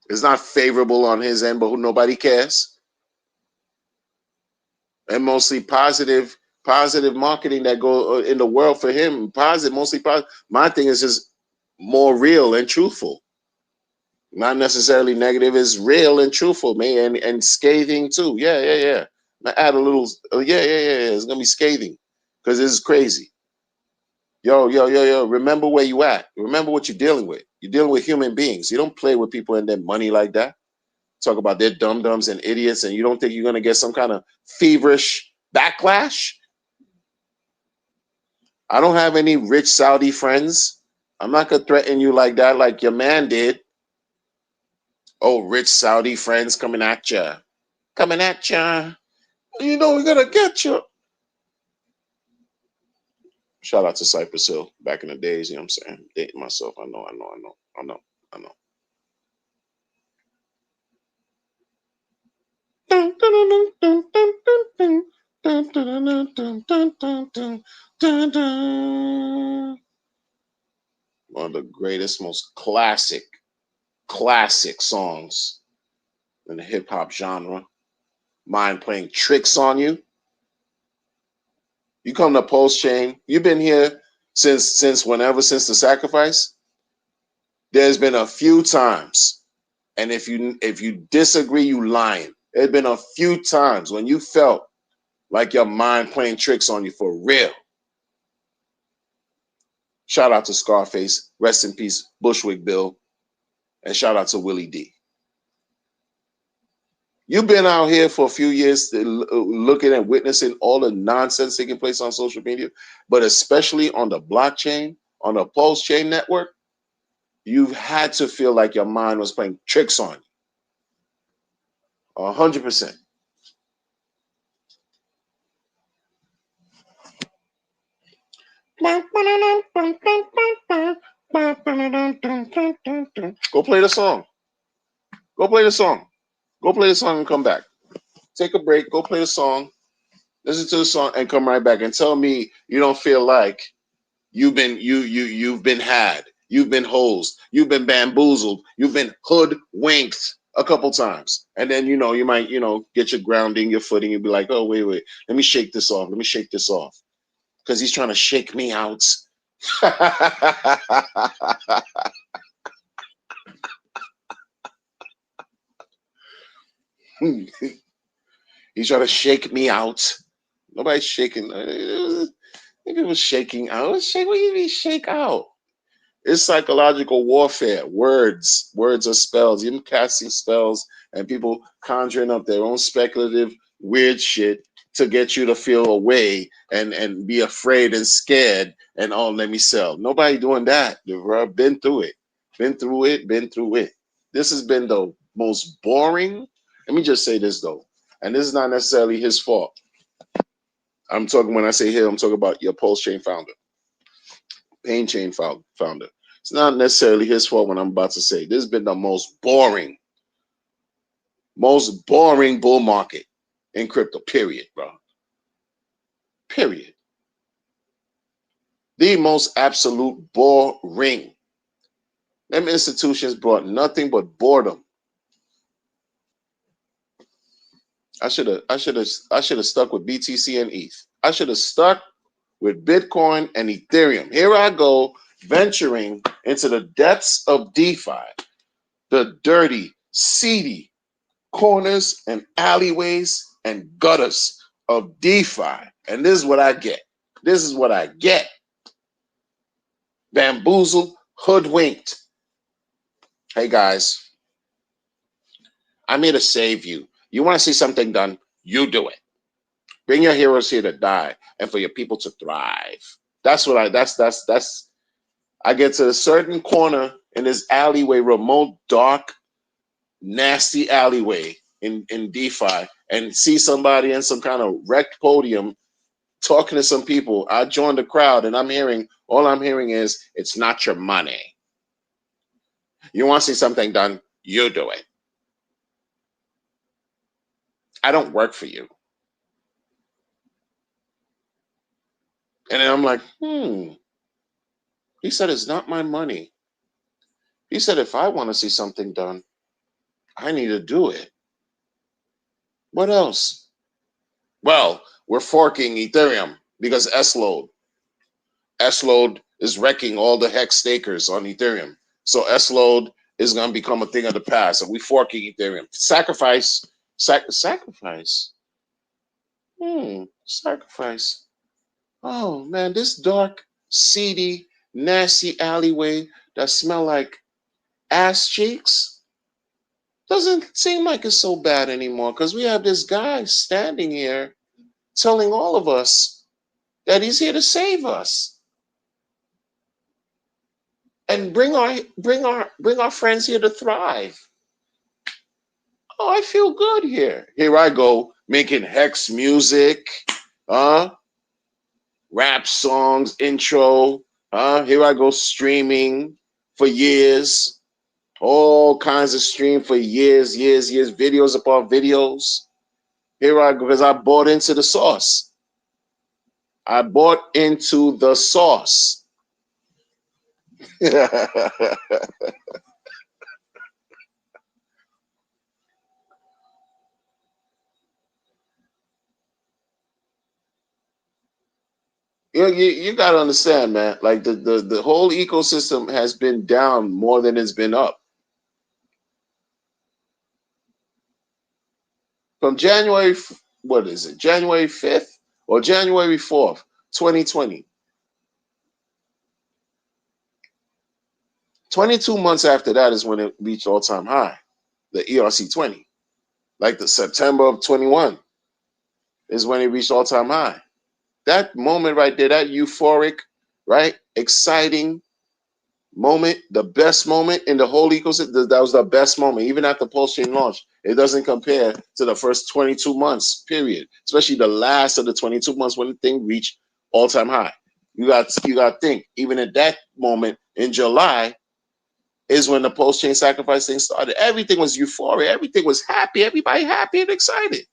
It's not favorable on his end, but nobody cares. And mostly positive marketing that go in the world for him. Positive, mostly positive. My thing is just more real and truthful. Not necessarily negative. It's real and truthful, man, and scathing too. Yeah. I add a little. Yeah. It's gonna be scathing because this is crazy. Yo. Remember where you at. Remember what you're dealing with. You're dealing with human beings. You don't play with people and their money like that. Talk about their dum-dums and idiots, and you don't think you're gonna get some kind of feverish backlash? I don't have any rich Saudi friends. I'm not gonna threaten you like that, like your man did. Oh, rich Saudi friends coming at you. Coming at you. You know we're gonna get you. Shout out to Cypress Hill back in the days, you know what I'm saying? Dating myself. I know. One of the greatest, most classic songs in the hip hop genre. Mind playing tricks on you. You come to Post Chain. You've been here since whenever, since the sacrifice. There's been a few times, and if you disagree, you lying. There's been a few times when you felt like your mind playing tricks on you for real. Shout out to Scarface, rest in peace, Bushwick Bill, and shout out to Willie D. You've been out here for a few years looking and witnessing all the nonsense taking place on social media, but especially on the blockchain, on the Pulse Chain network, you've had to feel like your mind was playing tricks on you. 100%. Go play the song. Go play the song. Go play the song and come back. Take a break. Go play the song. Listen to the song and come right back and tell me you don't feel like you've been had. You've been hosed. You've been bamboozled. You've been hoodwinked a couple times. And then, you might, get your grounding, your footing, and be like, oh, wait, let me shake this off. Let me shake this off. Because he's trying to shake me out. He's trying to shake me out. Nobody's shaking. It was shaking out. What do you mean shake out? It's psychological warfare. Words are spells. Even casting spells and people conjuring up their own speculative weird shit to get you to feel away and be afraid and scared and oh, let me sell. Nobody doing that. I've been through it. Been through it. This has been the most boring. Let me just say this though. And this is not necessarily his fault. I'm talking when I say him, I'm talking about your Pulse Chain founder, Pain Chain founder. It's not necessarily his fault when I'm about to say this has been the most boring bull market in crypto, period, bro. Period. The most absolute boring. Them institutions brought nothing but boredom. I should have stuck with BTC and ETH. I should have stuck with Bitcoin and Ethereum. Here I go venturing into the depths of DeFi, the dirty, seedy corners and alleyways and gutters of DeFi. And this is what I get. This is what I get. Bamboozled, hoodwinked. Hey guys, I'm here to save you. You want to see something done? You do it. Bring your heroes here to die and for your people to thrive. That's what I get to a certain corner in this alleyway, remote, dark, nasty alleyway in DeFi, and see somebody in some kind of wrecked podium talking to some people. I join the crowd and all I'm hearing is, it's not your money. You want to see something done? You do it. I don't work for you. And then I'm like, he said, it's not my money. He said, if I want to see something done, I need to do it. What else? Well, we're forking Ethereum because S-Load is wrecking all the hex stakers on Ethereum. So S-Load is going to become a thing of the past. And we forking Ethereum. Sacrifice. Sacrifice. Sacrifice. Oh, man, this dark, seedy, nasty alleyway that smell like ass cheeks doesn't seem like it's so bad anymore because we have this guy standing here telling all of us that he's here to save us and bring our friends here to thrive. Oh, I feel good here. Here I go making hex music, rap songs, intro. Here I go streaming for years. All kinds of stream for years, videos upon videos. Here I go, because I bought into the sauce. I bought into the sauce. You got to understand, man. Like the whole ecosystem has been down more than it's been up. From January 5th or January 4th, 2020. 22 months after that is when it reached all-time high, the ERC20. Like the September of 21 is when it reached all-time high. That moment right there, that euphoric, right, exciting moment, the best moment in the whole ecosystem, that was the best moment. Even after Pulse Chain launch, it doesn't compare to the first 22 months, period. Especially the last of the 22 months when the thing reached all-time high. You got to think, even at that moment in July is when the Pulse Chain sacrifice thing started. Everything was euphoria. Everything was happy. Everybody happy and excited.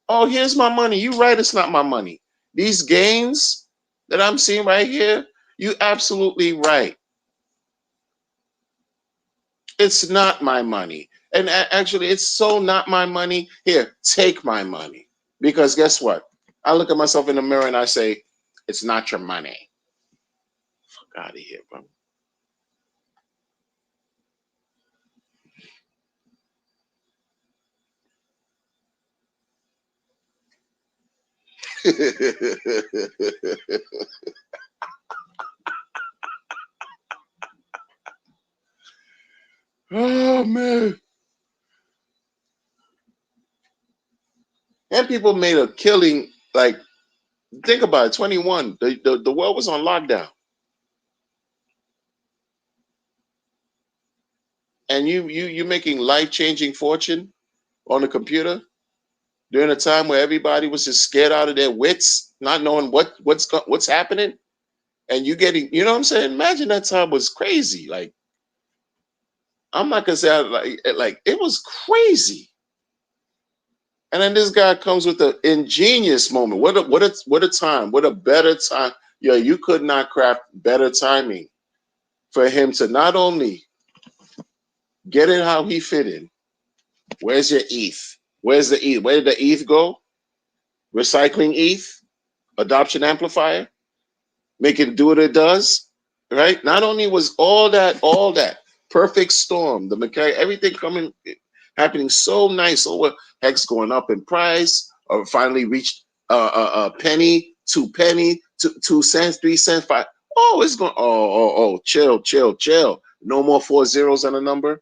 Oh, here's my money. You right, it's not my money. These gains that I'm seeing right here, you absolutely right. It's not my money. And actually, it's so not my money. Here, take my money. Because guess what? I look at myself in the mirror and I say, it's not your money. Fuck out of here, bro. Oh man. And people made a killing. Like, think about it, 21. The world was on lockdown. And you making life-changing fortune on the computer during a time where everybody was just scared out of their wits, not knowing what's happening. And you getting, you know what I'm saying? Imagine that time was crazy. Like, I'm not gonna say like it was crazy. And then this guy comes with an ingenious moment. What a time. What a better time. Yeah, you could not craft better timing for him to not only get in how he fit in. Where's your ETH? Where's the ETH? Where did the ETH go? Recycling ETH, adoption amplifier, make it do what it does, right? Not only was all that perfect storm, the mechanic, everything happening so nice, over Hex going up in price, or finally reached a penny, 2 penny, 2 cents, 3 cents, five. Oh, it's going. Chill. No more 4 zeros on a number.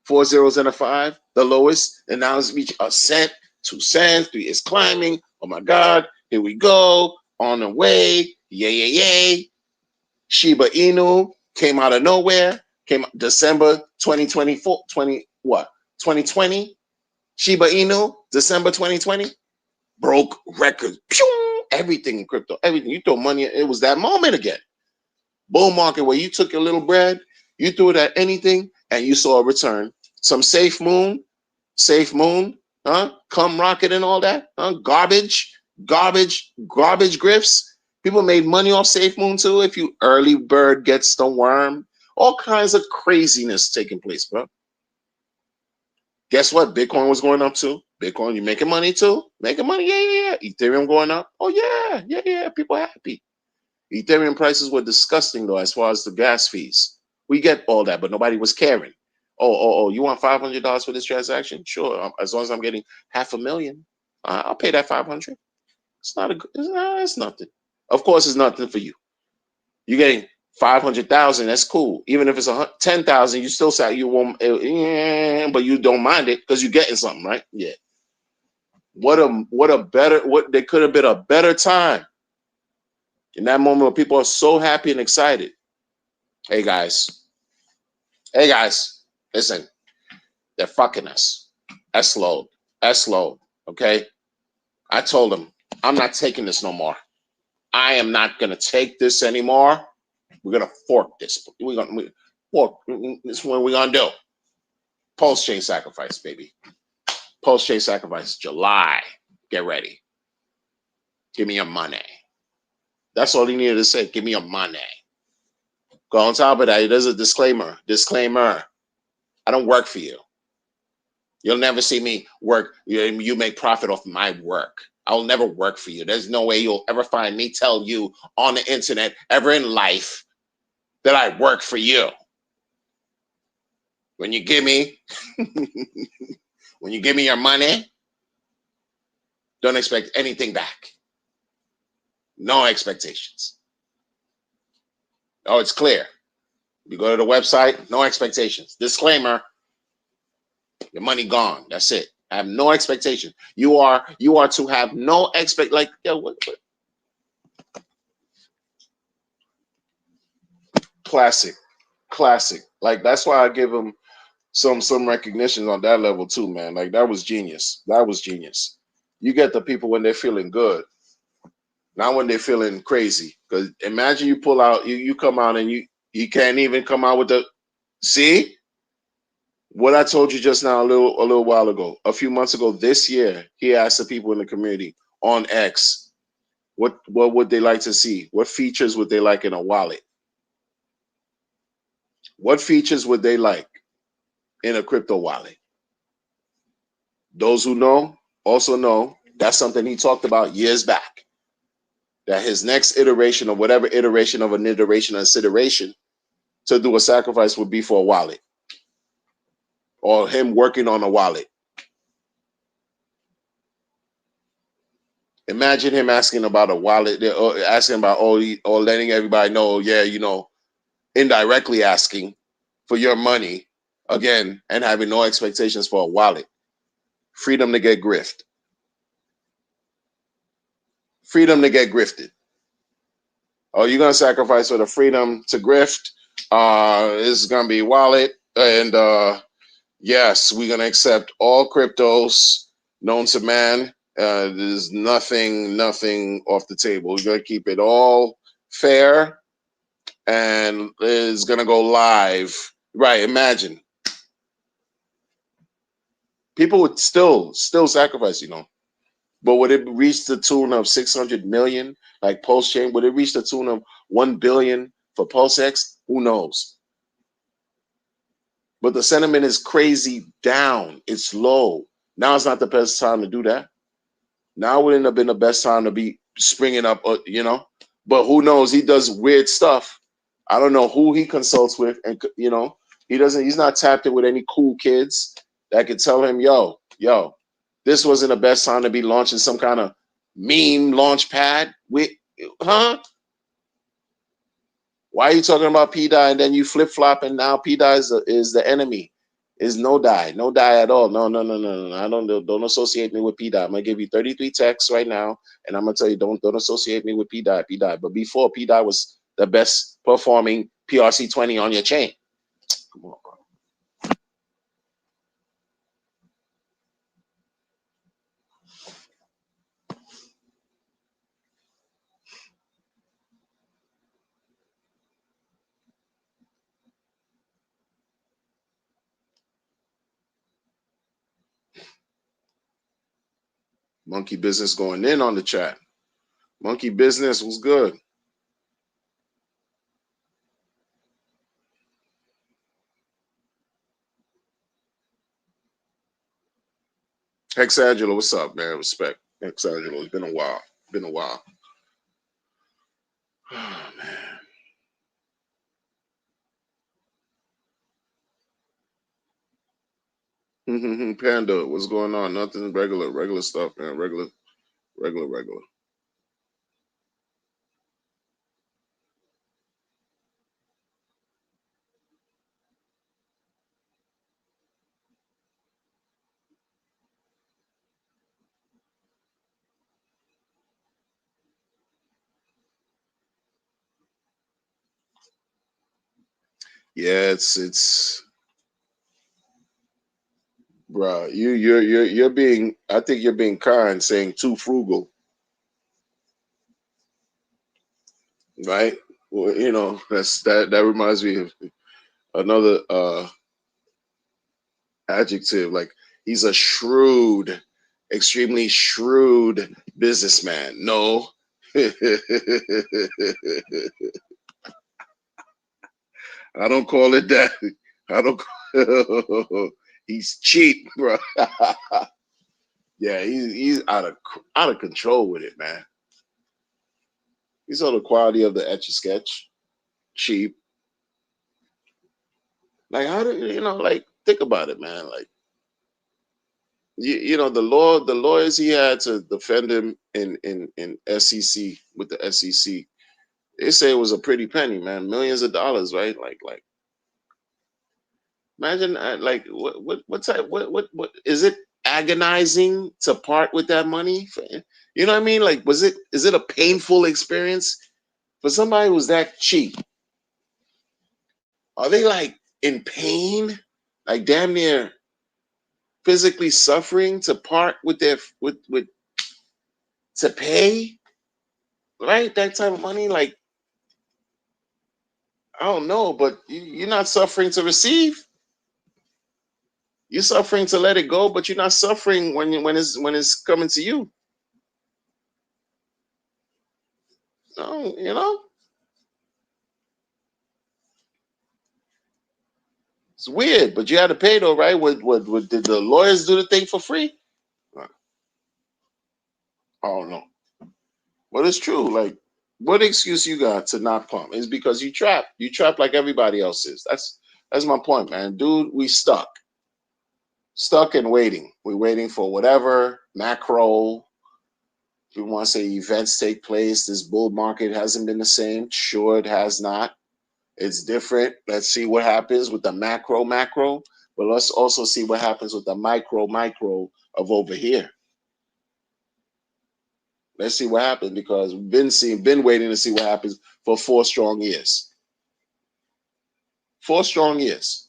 4 zeros and a 5, the lowest, and now it's reached a cent, 2 cents, 3 is climbing. Oh my God, here we go, on the way, yay. Shiba Inu came out of nowhere, came December 2024, 2020, Shiba Inu, December 2020, broke records, pew, everything in crypto, everything. You throw money, it was that moment again. Bull market where you took your little bread, you threw it at anything, and you saw a return. Some safe moon, huh? Come rocket and all that, huh? Garbage grifts. People made money off safe moon too. If you early bird gets the worm, all kinds of craziness taking place, bro. Guess what? Bitcoin was going up too. Bitcoin, you making money too? Making money, yeah. Ethereum going up. Oh yeah. People happy. Ethereum prices were disgusting though, as far as the gas fees. We get all that, but nobody was caring. Oh, you want $500 for this transaction? Sure, as long as I'm getting $500,000, I'll pay that 500. It's nothing. Of course, it's nothing for you. You're getting 500,000. That's cool. Even if it's 10,000, you still say you won't, but you don't mind it because you're getting something, right? Yeah. What there could have been a better time. In that moment where people are so happy and excited. Hey guys, listen, they're fucking us. S-load, okay? I told them, I'm not taking this no more. I am not gonna take this anymore. We're gonna fork this. We're gonna fork. This is what we're gonna do. Pulse chain sacrifice, baby. Pulse chain sacrifice, July. Get ready. Give me your money. That's all he needed to say. Give me your money. Go on top of that. There's a disclaimer. I don't work for you. You'll never see me work. You make profit off my work. I'll never work for you. There's no way you'll ever find me tell you on the internet ever in life that I work for you. When you give me, your money, don't expect anything back. No expectations. Oh, it's clear. You go to the website, no expectations. Disclaimer, your money gone. That's it. I have no expectation. You are to have no what? Classic. Like, that's why I give him some recognition on that level too, man. Like, that was genius. You get the people when they're feeling good, not when they're feeling crazy. Because imagine you pull out, you come out and you can't even come out with the, see what I told you just now a little while ago, a few months ago. This year, he asked the people in the community on X, what would they like to see? What features would they like in a wallet? What features would they like in a crypto wallet? Those who know also know that's something he talked about years back. That his next iteration or whatever iteration of an iteration or iteration to do a sacrifice would be for a wallet or him working on a wallet. Imagine him asking about a wallet, or asking about or letting everybody know, yeah, indirectly asking for your money again and having no expectations for a wallet. Freedom to get grift. Freedom to get grifted. Oh, you're gonna sacrifice for the freedom to grift. It's gonna be wallet, and yes, we're gonna accept all cryptos known to man. There's nothing off the table. We're gonna keep it all fair, and it's gonna go live. Right? Imagine people would still sacrifice. But would it reach the tune of 600 million like Pulse Chain? Would it reach the tune of 1 billion for Pulse X? Who knows? But the sentiment is crazy down. It's low. Now it's not the best time to do that. Now wouldn't have been the best time to be springing up, But who knows? He does weird stuff. I don't know who he consults with, and he doesn't. He's not tapped in with any cool kids that could tell him, yo, this wasn't the best time to be launching some kind of meme launch pad. Huh? Why are you talking about P die and then you flip flop and now P die is the enemy? Is no die at all? No. I don't associate me with P die. I'm gonna give you 33 texts right now, and I'm gonna tell you don't associate me with P die. But before P die was the best performing PRC20 on your chain. Come on, bro. Monkey Business going in on the chat. Monkey Business was good. Hexangelo, what's up, man? Respect. Hexangelo, it's been a while. Oh, man. Panda, what's going on? Nothing, regular stuff, man. Regular. Yeah, it's bro. You're being. I think you're being kind, saying too frugal, right? Well, that reminds me of another adjective. Like he's a shrewd, extremely shrewd businessman. No. I don't call it that. I don't. He's cheap, bro. Yeah, he's out of control with it, man. He saw the quality of the etch a sketch, cheap. Like how do like think about it, man? Like the lawyers he had to defend him in SEC with the SEC. They say it was a pretty penny, man. Millions of dollars, right? Like imagine like what type what is it agonizing to part with that money? You know what I mean? Like is it a painful experience for somebody who's that cheap? Are they like in pain, like damn near physically suffering to part with their with to pay, right? That type of money, like I don't know, but you're not suffering to receive. You're suffering to let it go, but you're not suffering when it's coming to you. No, it's weird, but you had to pay though, right? What did the lawyers do the thing for free? I don't know. But it's true. Like, what excuse you got to not pump? Is because you trap. You trap like everybody else is. That's my point, man. Dude, we stuck. Stuck and waiting. We're waiting for whatever macro. If we want to say events take place, this bull market hasn't been the same. Sure, it has not. It's different. Let's see what happens with the macro. But let's also see what happens with the micro of over here. Let's see what happens because we've been waiting to see what happens for 4 strong years. 4 strong years.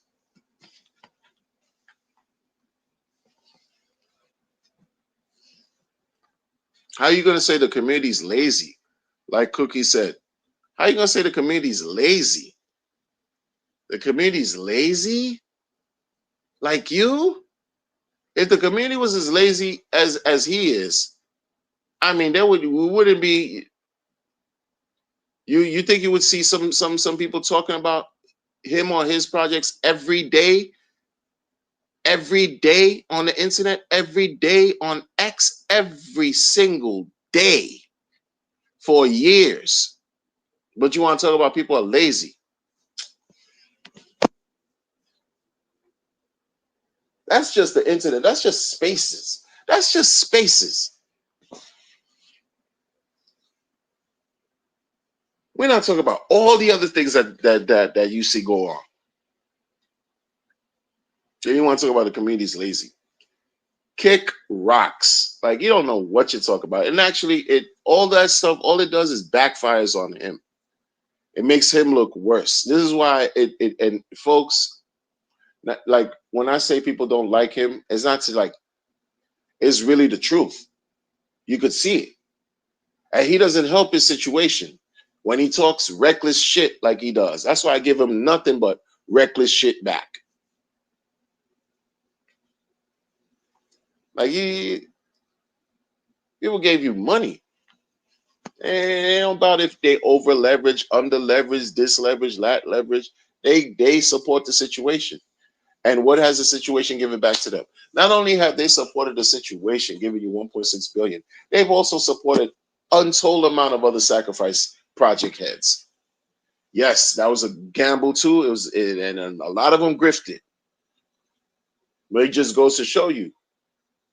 How are you going to say the community's lazy? Like Cookie said, how are you going to say the community's lazy? The community's lazy? Like you? If the community was as lazy as he is, I mean, we wouldn't be. You think you would see some people talking about him or his projects every day on the internet, every day on X, every single day for years. But you want to talk about people are lazy. That's just the internet. That's just spaces. That's just spaces. We're not talking about all the other things that you see go on. Then you want to talk about the community's lazy. Kick rocks. Like you don't know what you're talking about. And actually, all that stuff, all it does is backfires on him. It makes him look worse. This is why and folks, like when I say people don't like him, it's not to like, it's really the truth. You could see it. And he doesn't help his situation when he talks reckless shit like he does. That's why I give him nothing but reckless shit back. Like people gave you money. And it ain't about if they over leverage, under leverage, this leverage, that leverage. They support the situation. And what has the situation given back to them? Not only have they supported the situation, giving you 1.6 billion, they've also supported untold amount of other sacrifice project heads. Yes, that was a gamble too. And a lot of them grifted. But it just goes to show you,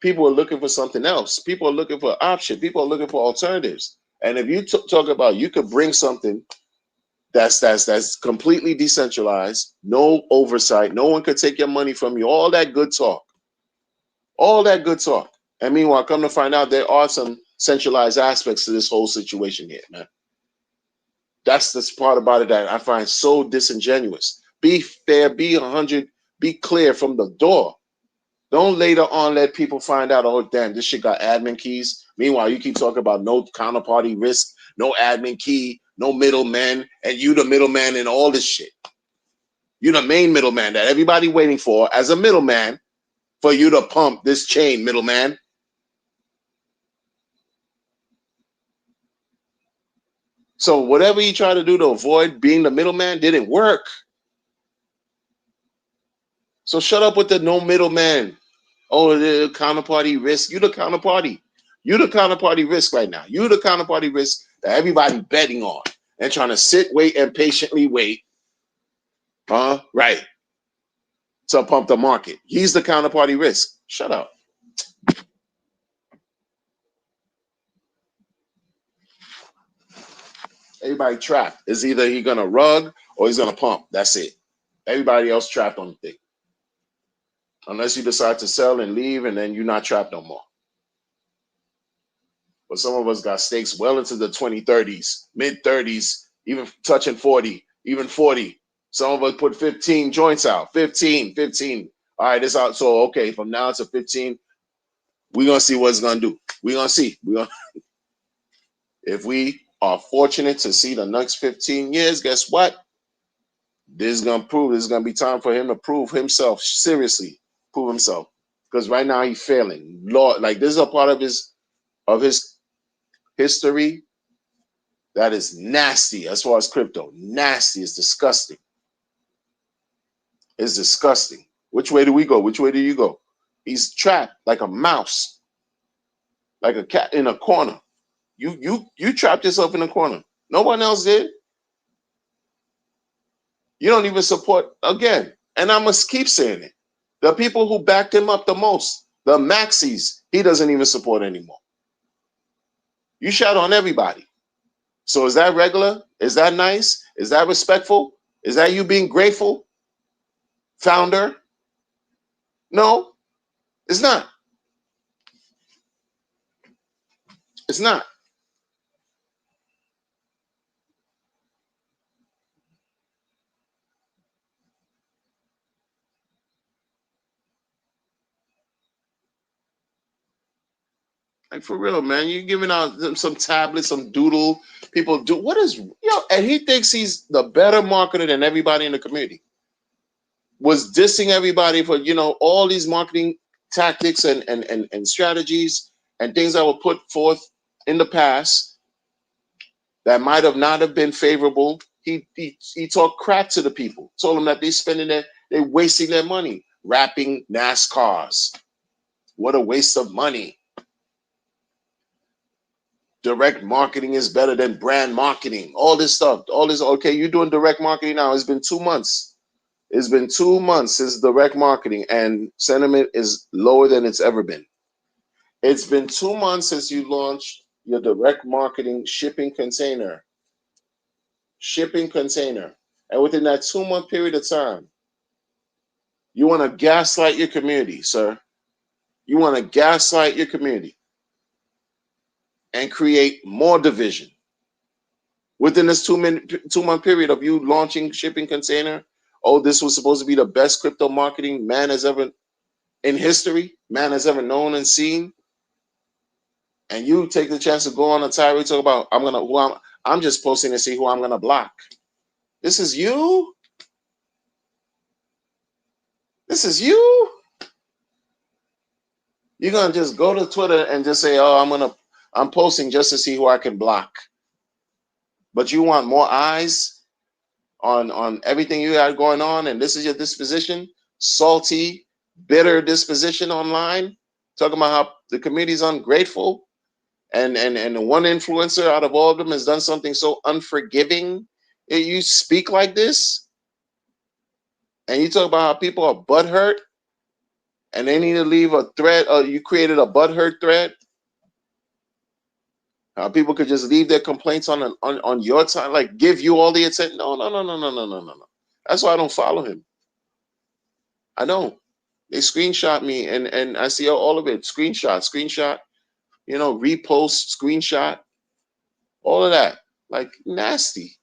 people are looking for something else. People are looking for option. People are looking for alternatives. And if you talk about you could bring something that's completely decentralized, no oversight, no one could take your money from you, all that good talk. And meanwhile, come to find out, there are some centralized aspects to this whole situation here, man. That's the part about it that I find so disingenuous. Be fair, be 100, be clear from the door. Don't later on let people find out, oh, damn, this shit got admin keys. Meanwhile, you keep talking about no counterparty risk, no admin key, no middleman, and you the middleman and all this shit. You the main middleman that everybody waiting for as a middleman for you to pump this chain, middleman. So whatever you try to do to avoid being the middleman didn't work. So shut up with the no middleman. Oh, the counterparty risk. You the counterparty. You the counterparty risk right now. You the counterparty risk that everybody betting on and trying to sit, wait, and patiently wait. Right. To pump the market. He's the counterparty risk. Shut up. Everybody trapped. It's either he's gonna rug or he's gonna pump. That's it. Everybody else trapped on the thing. Unless you decide to sell and leave, and then you're not trapped no more. But some of us got stakes well into the 2030s, mid 30s, even touching 40, even 40. Some of us put 15 joints out. 15. All right, it's out. So okay, from now to 15, we're gonna see what it's gonna do. We're gonna see. If we are fortunate to see the next 15 years, guess what? This is gonna be time for him to prove himself. Seriously, prove himself. Because right now he's failing. Lord, like this is a part of his history that is nasty as far as crypto. Nasty. It's disgusting. It's disgusting. Which way do we go? Which way do you go? He's trapped like a mouse. like a cat in a corner. You trapped yourself in a corner. No one else did. You don't even support again. And I must keep saying it. The people who backed him up the most, the maxis, he doesn't even support anymore. You shout on everybody. So is that regular? Is that nice? Is that respectful? Is that you being grateful? Founder? No, it's not. It's not. Like for real, man. You giving out some tablets, some doodle. People do what is and he thinks he's the better marketer than everybody in the community. Was dissing everybody for all these marketing tactics and strategies and things that were put forth in the past that might have not have been favorable. He talked crap to the people, told them that they're wasting their money wrapping NASCARs. What a waste of money. Direct marketing is better than brand marketing. All this stuff, okay, you're doing direct marketing now. It's been 2 months. It's been 2 months since direct marketing, and sentiment is lower than it's ever been. It's been 2 months since you launched your direct marketing shipping container. And within that 2 month period of time, you want to gaslight your community, sir. You want to gaslight your community and create more division. Within this 2 month period of you launching shipping container, oh, this was supposed to be the best crypto marketing man has ever in history, man has ever known and seen. And you take the chance to go on a tirade, talk about I'm just posting to see who I'm gonna block. This is you. This is you. You're gonna just go to Twitter and just say, "Oh, I'm posting just to see who I can block." But you want more eyes on everything you got going on, and this is your disposition, salty, bitter disposition online, talking about how the community's ungrateful. And one influencer out of all of them has done something so unforgiving. You speak like this, and you talk about how people are butthurt, and they need to leave a thread. You created a butthurt thread. How people could just leave their complaints on your time, like give you all the attention. No, no, no, no, no, no, no, no, no. That's why I don't follow him. I don't. They screenshot me, and I see all of it. Screenshot. Repost, screenshot, all of that. Like nasty.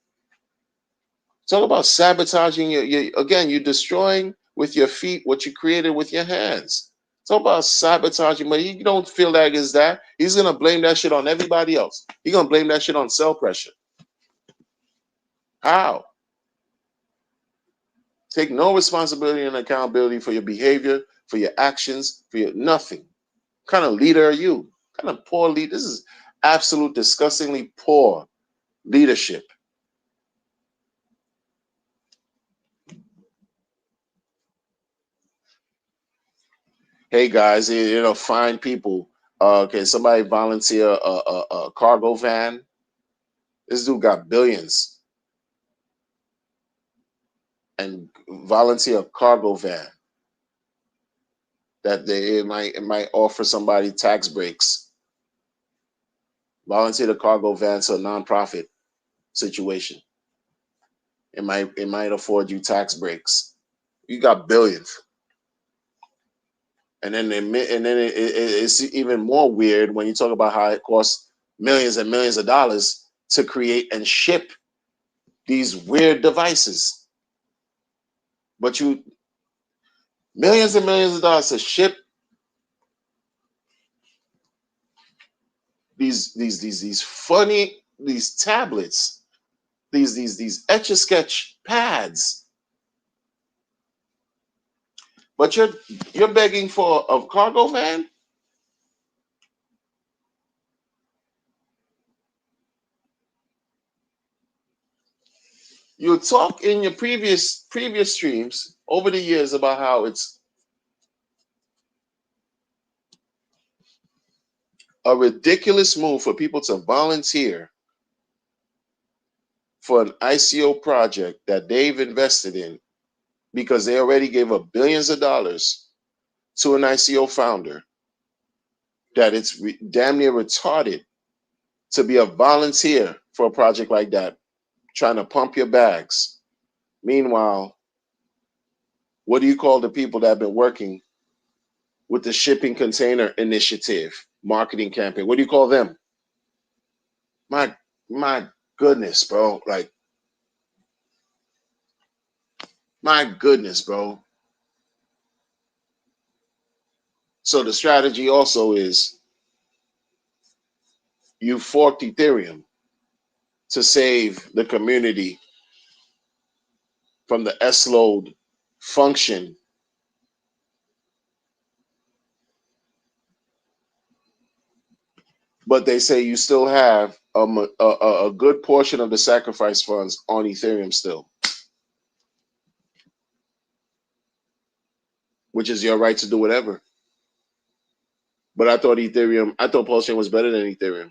Talk about sabotaging again, you're destroying with your feet what you created with your hands. Talk about sabotaging, but you don't feel that is that. He's gonna blame that shit on everybody else. He's gonna blame that shit on cell pressure. How? Take no responsibility and accountability for your behavior, for your actions, for your nothing. What kind of leader are you? What kind of poor lead? This is absolute disgustingly poor leadership. Hey guys, find people. Can somebody volunteer a cargo van? This dude got billions, and volunteer a cargo van that it might offer somebody tax breaks. Volunteer the cargo van to a nonprofit situation. It might afford you tax breaks. You got billions. And then it's even more weird when you talk about how it costs millions and millions of dollars to create and ship these weird devices. But millions and millions of dollars to ship these funny tablets, these etch a sketch pads. But you're begging for a cargo van? You talk in your previous streams over the years about how it's a ridiculous move for people to volunteer for an ICO project that they've invested in because they already gave up billions of dollars to an ICO founder, that it's damn near retarded to be a volunteer for a project like that, trying to pump your bags. Meanwhile, what do you call the people that have been working with the shipping container initiative marketing campaign? What do you call them? My goodness, bro. Like, my goodness, bro. So the strategy also is you forked Ethereum to save the community from the S-load function. But they say you still have a good portion of the sacrifice funds on Ethereum still, which is your right to do whatever. But I thought Pulse Chain was better than Ethereum.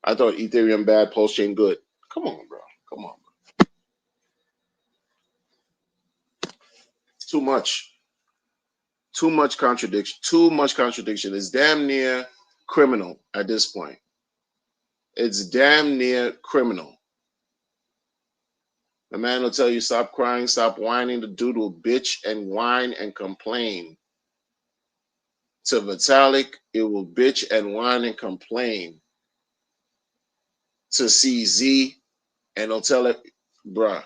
I thought Ethereum bad, Pulse Chain good. Come on, bro. Come on, bro. Too much. Too much contradiction. Too much contradiction. It's damn near criminal at this point. It's damn near criminal. The man will tell you, stop crying, stop whining. The dude will bitch and whine and complain. To Vitalik, it will bitch and whine and complain. To CZ, and they'll tell it, bruh.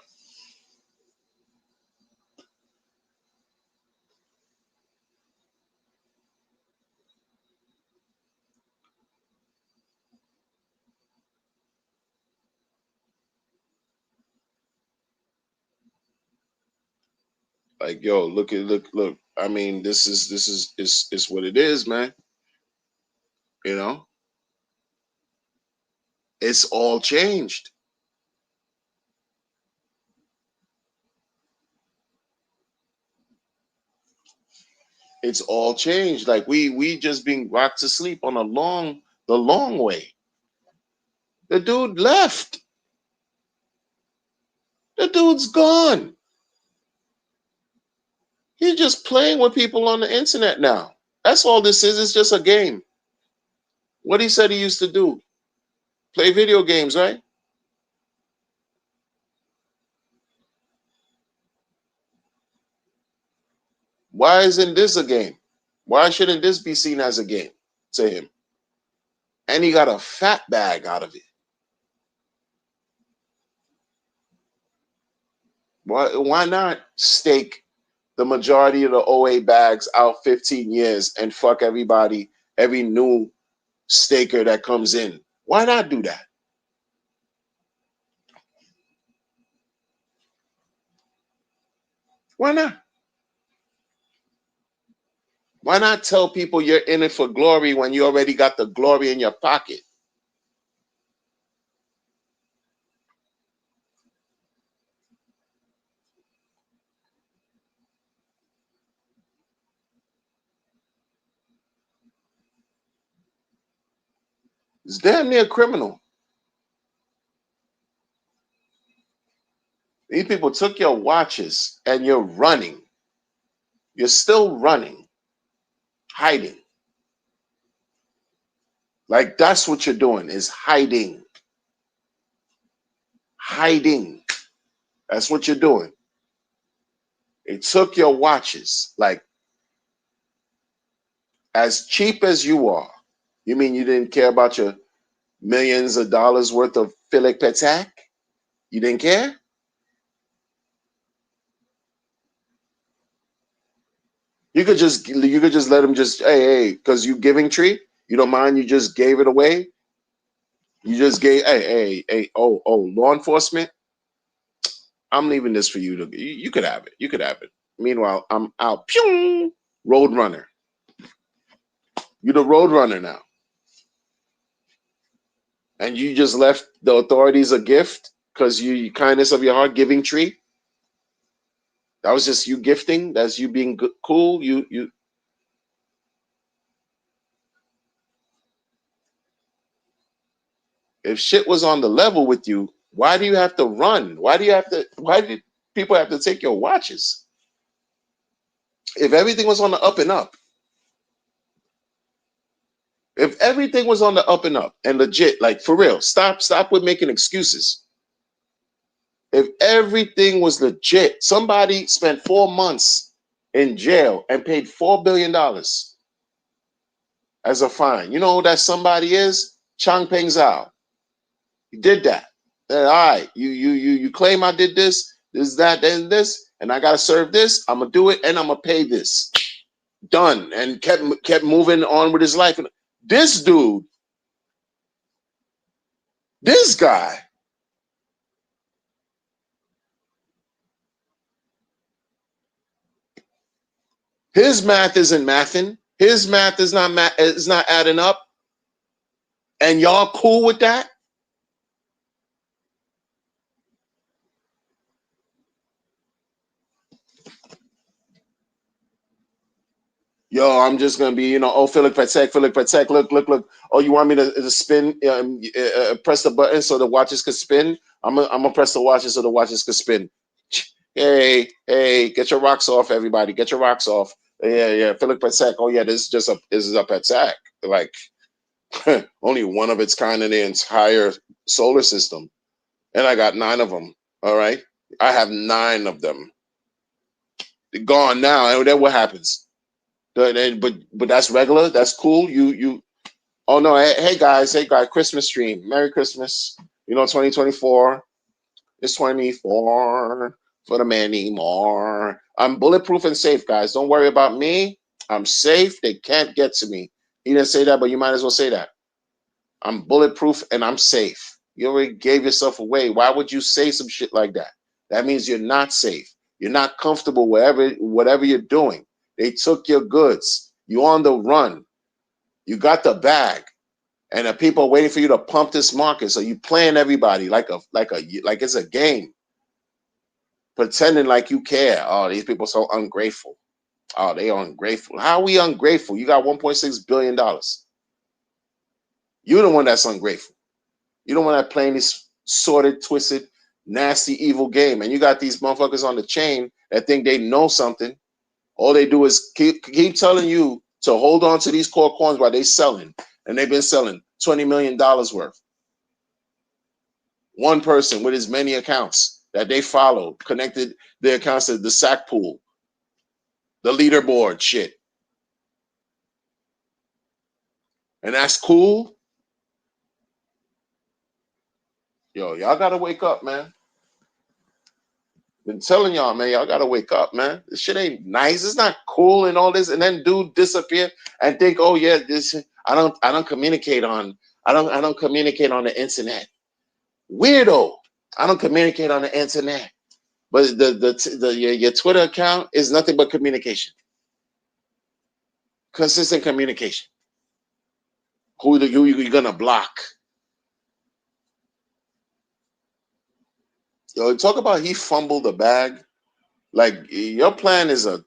Like, yo, look. I mean, this is what it is, man. You know, it's all changed. It's all changed. Like we just being rocked to sleep on the long way. The dude left. The dude's gone. He's just playing with people on the internet now. That's all this is. It's just a game. What he said he used to do. Play video games, right? Why isn't this a game? Why shouldn't this be seen as a game to him? And he got a fat bag out of it. Why not stake the majority of the OA bags out 15 years and fuck everybody, every new staker that comes in? Why not do that? Why not? Why not tell people you're in it for glory when you already got the glory in your pocket? It's damn near criminal. These people took your watches and you're running. You're still running, hiding. Like, that's what you're doing, is hiding. Hiding. That's what you're doing. They took your watches, like, as cheap as you are. You mean you didn't care about your millions of dollars worth of Philip Patek? You didn't care? You could just let them just, hey, because you giving tree, you don't mind, you just gave it away. You just gave, hey, oh, law enforcement, I'm leaving this for you to, you could have it. You could have it. Meanwhile, I'm out. Pew! Road runner. You're the road runner now. And you just left the authorities a gift because you kindness of your heart, giving tree. That was just you gifting. That's you being good, cool. You If shit was on the level with you, why do you have to run? Why do people have to take your watches? If everything was on the up and up, if everything was on the up and up and legit, like for real, stop with making excuses. If everything was legit, somebody spent 4 months in jail and paid $4 billion as a fine. You know who that somebody is? Changpeng Zhao. He did that. All right, you claim I did this, that, and this, and I gotta serve this. I'm gonna do it, and I'm gonna pay this. Done, and kept moving on with his life. And this dude, this guy, his math isn't mathing. His math is not adding up, and y'all cool with that? Yo, I'm just gonna be, oh, Philip Patek, look. Oh, you want me to spin, press the button so the watches could spin? I'm gonna press the watches so the watches could spin. Hey, get your rocks off, everybody. Get your rocks off. Yeah, Philip Patek. Oh yeah, this is a Patek. Like only one of its kind in the entire solar system, and I got 9 of them. All right, I have 9 of them. They're gone now, and then what happens? But that's regular. That's cool. You. Oh no. Hey guys. Christmas stream. Merry Christmas. 2024. It's 24 for the many more. I'm bulletproof and safe, guys. Don't worry about me. I'm safe. They can't get to me. He didn't say that, but you might as well say that. I'm bulletproof and I'm safe. You already gave yourself away. Why would you say some shit like that? That means you're not safe. You're not comfortable whatever you're doing. They took your goods. You on the run. You got the bag, and the people are waiting for you to pump this market. So you playing everybody like it's a game, pretending like you care. Oh, these people are so ungrateful. Oh, they are ungrateful. How are we ungrateful? You got $1.6 billion. You're the one that's ungrateful. You're the one that's playing this sordid, twisted, nasty, evil game. And you got these motherfuckers on the chain that think they know something. All they do is keep telling you to hold on to these core coins while they're selling. And they've been selling $20 million worth. One person with as many accounts that they follow connected their accounts to the sack pool, the leaderboard shit. And that's cool. Yo, y'all gotta wake up, man. Been telling y'all, man, y'all gotta wake up, man. This shit ain't nice. It's not cool and all this. And then dude disappear and think, oh yeah, this I don't communicate on the internet. Weirdo. I don't communicate on the internet. But your Twitter account is nothing but communication. Consistent communication. Who you gonna block? Yo, talk about he fumbled the bag. Like your plan is a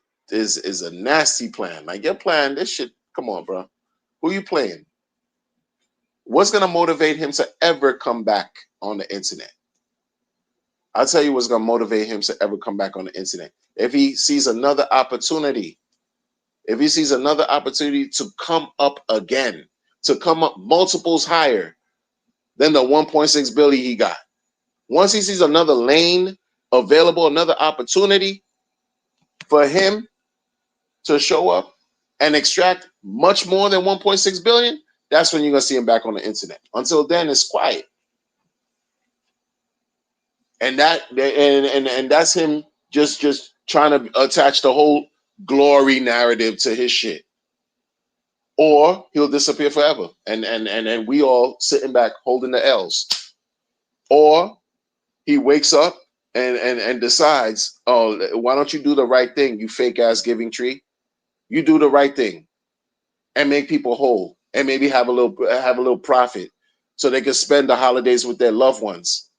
nasty plan. Like your plan, this shit. Come on, bro. Who you playing? What's gonna motivate him to ever come back on the internet? I'll tell you what's gonna motivate him to ever come back on the internet. If he sees another opportunity, to come up again, to come up multiples higher than the 1.6 billion he got. Once he sees another lane available, another opportunity for him to show up and extract much more than 1.6 billion, that's when you're gonna see him back on the internet. Until then, it's quiet. And that's him just trying to attach the whole glory narrative to his shit. Or he'll disappear forever. And we all sitting back holding the L's. Or he wakes up and decides, oh, why don't you do the right thing, you fake ass giving tree? You do the right thing and make people whole and maybe have a little profit so they can spend the holidays with their loved ones.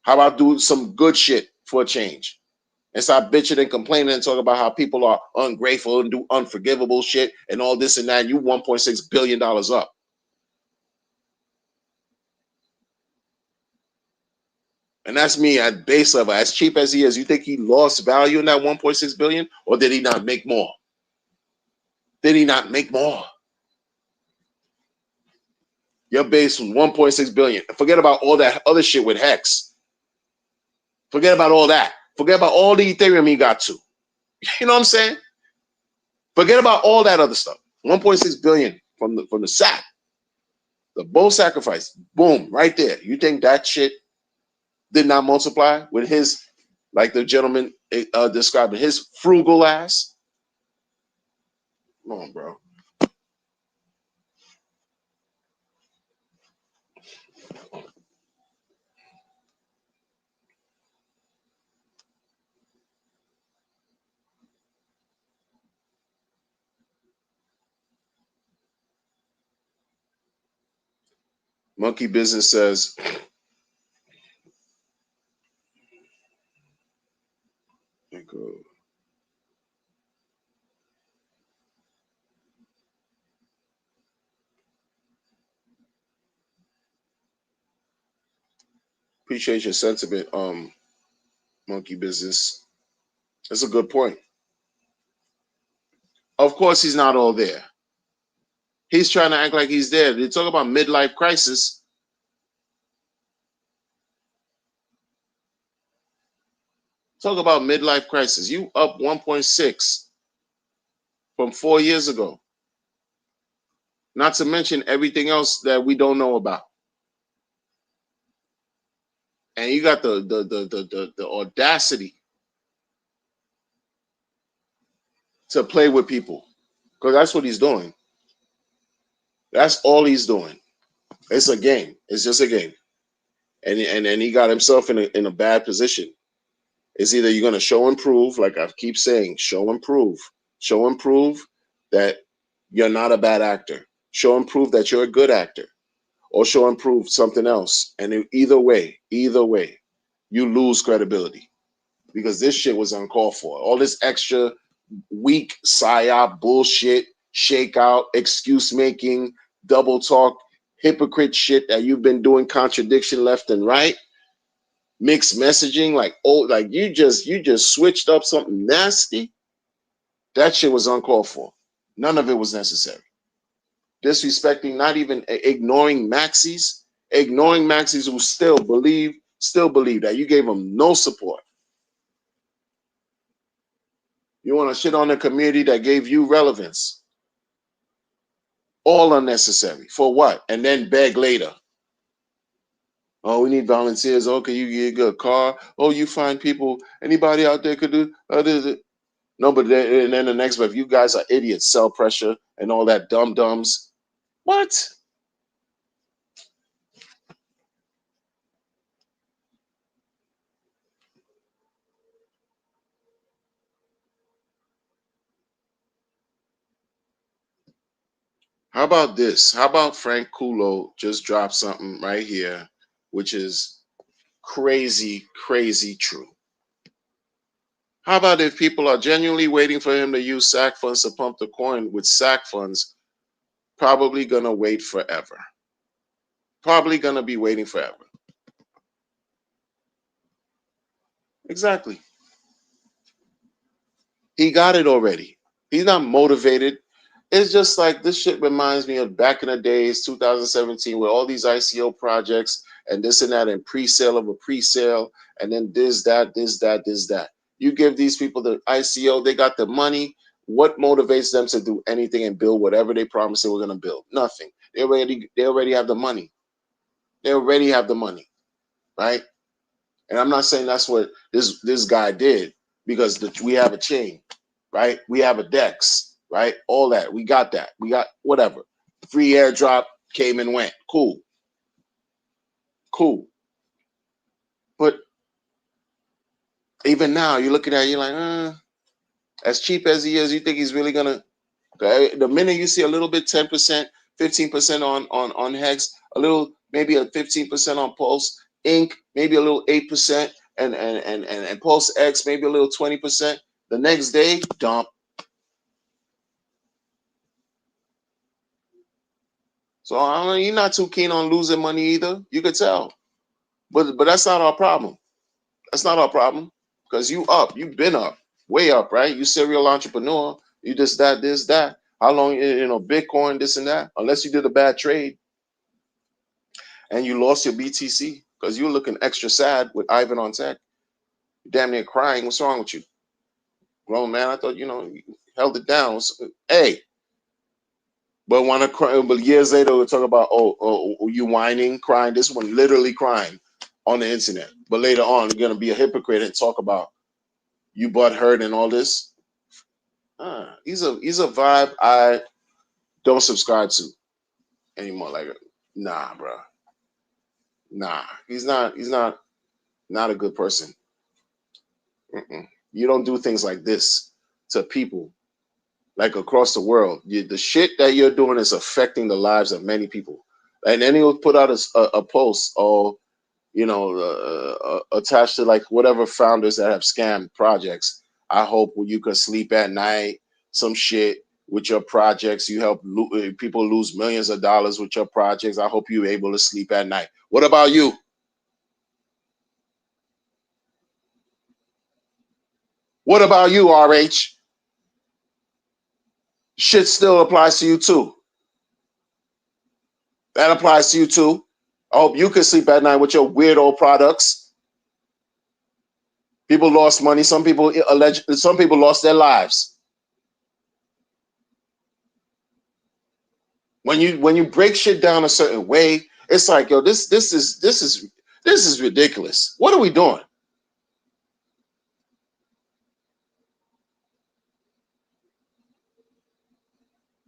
How about do some good shit for a change? And stop bitching and complaining and talk about how people are ungrateful and do unforgivable shit and all this and that. And you $1.6 billion up. And that's me at base level. As cheap as he is, you think he lost value in that 1.6 billion, or did he not make more? Did he not make more? Your base from 1.6 billion. Forget about all that other shit with Hex. Forget about all that. Forget about all the Ethereum he got to. You know what I'm saying? Forget about all that other stuff. 1.6 billion from the sack. The bull sacrifice. Boom, right there. You think that shit did not multiply with his, like the gentleman described it, his frugal ass? Come on, bro. Monkey Business says, appreciate your sentiment, Monkey Business. That's a good point. Of course, he's not all there. He's trying to act like he's there. They talk about midlife crisis. Talk about midlife crisis. You up 1.6 from 4 years ago. Not to mention everything else that we don't know about. And you got the audacity to play with people, because that's what he's doing. That's all he's doing. It's a game. It's just a game. And he got himself in a bad position. It's either you're gonna show and prove, like I keep saying, show and prove that you're not a bad actor. Show and prove that you're a good actor, or show and prove something else. And either way, you lose credibility, because this shit was uncalled for. All this extra weak psyop bullshit, shakeout, excuse making, double talk, hypocrite shit that you've been doing, contradiction left and right, mixed messaging, like you just switched up something nasty. That shit was uncalled for. None of it was necessary. Disrespecting, not even ignoring Maxis who still believe that you gave them no support. You want to shit on a community that gave you relevance. All unnecessary. For what? And then beg later. Oh, we need volunteers. Okay, you get a car. Oh, you find people. Anybody out there could do other. No, but then the next, but if you guys are idiots, sell pressure and all that dum-dums. What? How about this? How about Frank Kulo just dropped something right here, which is crazy, crazy true. How about if people are genuinely waiting for him to use SAC funds to pump the coin with SAC funds, probably going to wait forever. Probably going to be waiting forever. Exactly. He got it already. He's not motivated. It's just like this shit reminds me of back in the days, 2017, with all these ICO projects and this and that, and pre-sale of a pre-sale, and then this, that. You give these people the ICO, they got the money. What motivates them to do anything and build whatever they promised they were going to build? Nothing. They already have the money. They already have the money, right? And I'm not saying that's what this guy did, because we have a chain, right? We have a DEX, right? All that. We got that. We got whatever. Free airdrop came and went. Cool. But even now, you're looking at it, you're like, as cheap as he is, you think he's really gonna? Okay? The minute you see a little bit, 10%, 15% on Hex, a little, maybe a 15% on Pulse Inc., maybe a little 8%, and Pulse X, maybe a little 20%. The next day, dump. So you're not too keen on losing money either. You could tell. But that's not our problem. That's not our problem because you've been up, way up, right? You serial entrepreneur. You just that, this, that. How long, Bitcoin, this and that. Unless you did a bad trade and you lost your BTC because you were looking extra sad with Ivan on tech, damn near crying. What's wrong with you, grown man? I thought you held it down. Hey, but but years later we'll talk about you whining, crying. This one literally crying on the internet. But later on, you're gonna be a hypocrite and talk about you butt hurt and all this. He's a vibe I don't subscribe to anymore. Like, nah, bro. Nah, he's not a good person. You don't do things like this to people like across the world. The shit that you're doing is affecting the lives of many people. And then he'll put out a post or attached to like whatever founders that have scammed projects. I hope you can sleep at night. Some shit with your projects. You help people lose millions of dollars with your projects. I hope you're able to sleep at night. What about you? What about you, RH? Shit still applies to you too. That applies to you too. I hope you can sleep at night with your weirdo products. People lost money. Some people lost their lives. When you break shit down a certain way, it's like, yo, this is ridiculous. What are we doing?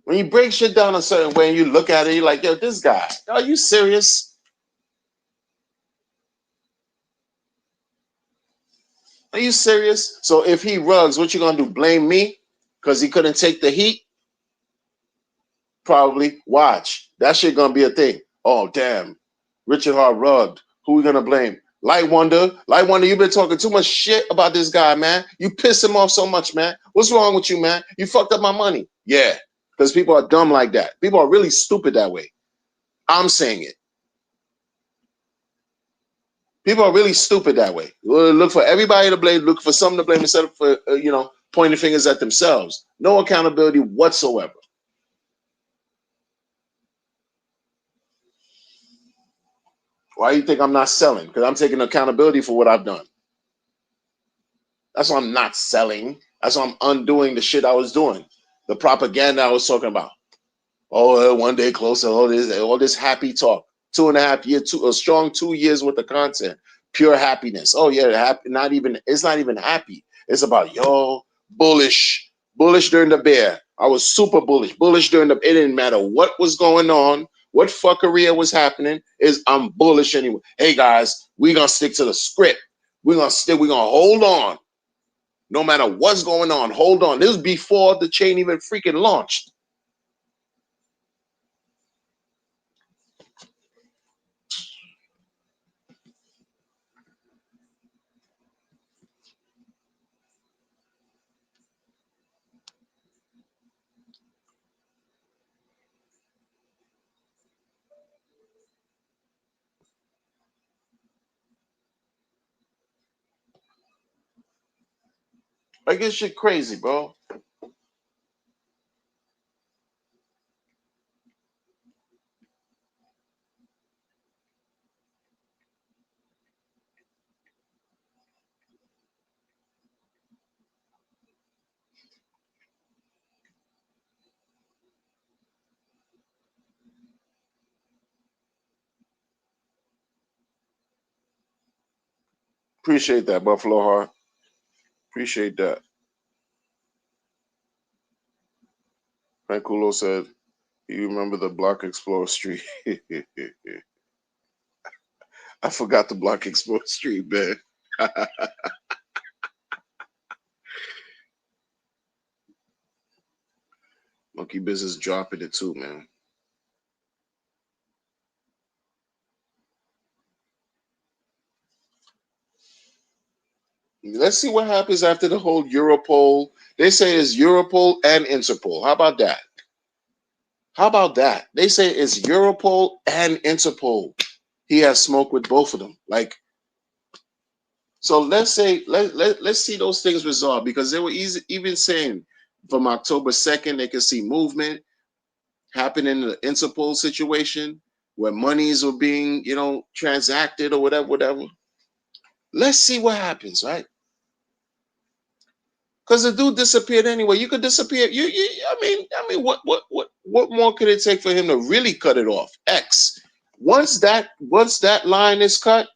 When you break shit down a certain way and you look at it, you're like, yo, this guy, are you serious? Are you serious? So if he rugs, what you gonna do? Blame me because he couldn't take the heat? Probably. Watch. That shit gonna be a thing. Oh damn. Richard Hart rugged. Who we gonna blame? Light Wonder. Light Wonder, you've been talking too much shit about this guy, man. You piss him off so much, man. What's wrong with you, man? You fucked up my money. Yeah. Because people are dumb like that. People are really stupid that way. I'm saying it. People are really stupid that way. Look for everybody to blame, look for something to blame instead of for, pointing fingers at themselves. No accountability whatsoever. Why do you think I'm not selling? Because I'm taking accountability for what I've done. That's why I'm not selling. That's why I'm undoing the shit I was doing. The propaganda I was talking about. Oh, one day closer, all this happy talk. 2.5 years, a strong 2 years worth of content. Pure happiness. Oh yeah, it's not even happy. It's about bullish. Bullish during the bear. I was super bullish. Bullish during it didn't matter what was going on, what fuckery was happening, I'm bullish anyway. Hey guys, we're gonna stick to the script. We're gonna hold on. No matter what's going on, hold on. This was before the chain even freaking launched. Like, this shit crazy, bro. Appreciate that, Buffalo Heart. Appreciate that. Frankulo said, you remember the Block Explorer Street. I forgot the Block Explorer Street, man. Monkey Business dropping it too, man. Let's see what happens after the whole Europol. They say it's Europol and Interpol. How about that? How about that? They say it's Europol and Interpol. he has smoke with both of them. Like, so let's say let's see those things resolved, because they were even saying from October 2nd they could see movement happen in the Interpol situation where monies were being, transacted or whatever. Let's see what happens, right? Because the dude disappeared anyway. You could disappear. What more could it take for him to really cut it off? X. Once that line is cut,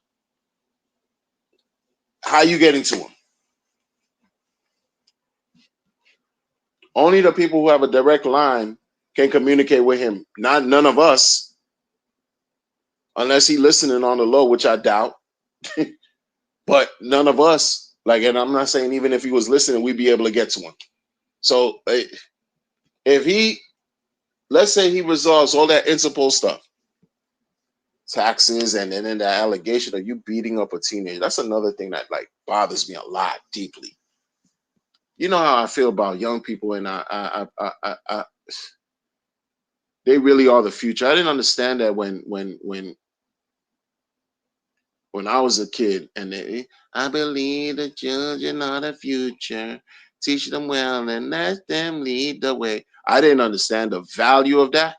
how you getting to him? Only the people who have a direct line can communicate with him. Not none of us, unless he listening on the low, which I doubt. But none of us, like, and I'm not saying even if he was listening, we'd be able to get to him. So if he, let's say he resolves all that Interpol stuff, taxes, and then the allegation of you beating up a teenager, that's another thing that like bothers me a lot deeply. You know how I feel about young people, and they really are the future. I didn't understand that when I was a kid, and I believe the children are the future. Teach them well and let them lead the way. I didn't understand the value of that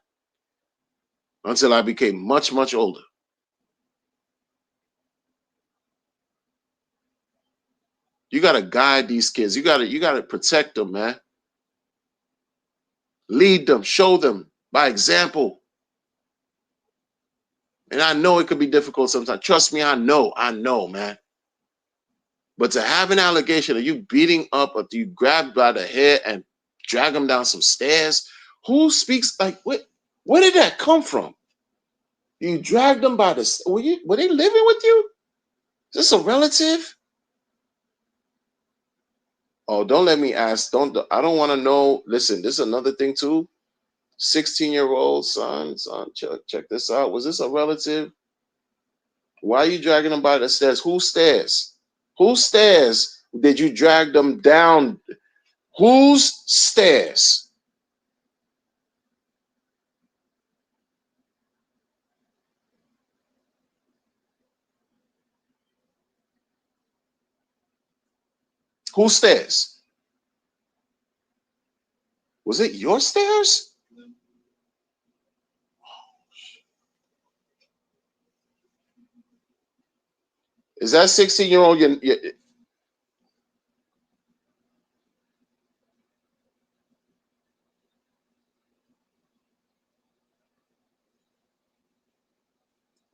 until I became much, much older. You gotta guide these kids. You gotta protect them, man. Lead them, show them by example. And I know it could be difficult sometimes. Trust me, I know, man. But to have an allegation of you beating up or you grabbed by the hair and drag them down some stairs, who speaks like what? Where did that come from? You dragged them by the. Were they living with you? Is this a relative? Oh, don't let me ask. I don't want to know. Listen, this is another thing too. 16-year-old son, check this out. Was this a relative? Why are you dragging them by the stairs? Whose stairs? Whose stairs did you drag them down? Whose stairs? Whose stairs? Was it your stairs? Is that 16-year-old?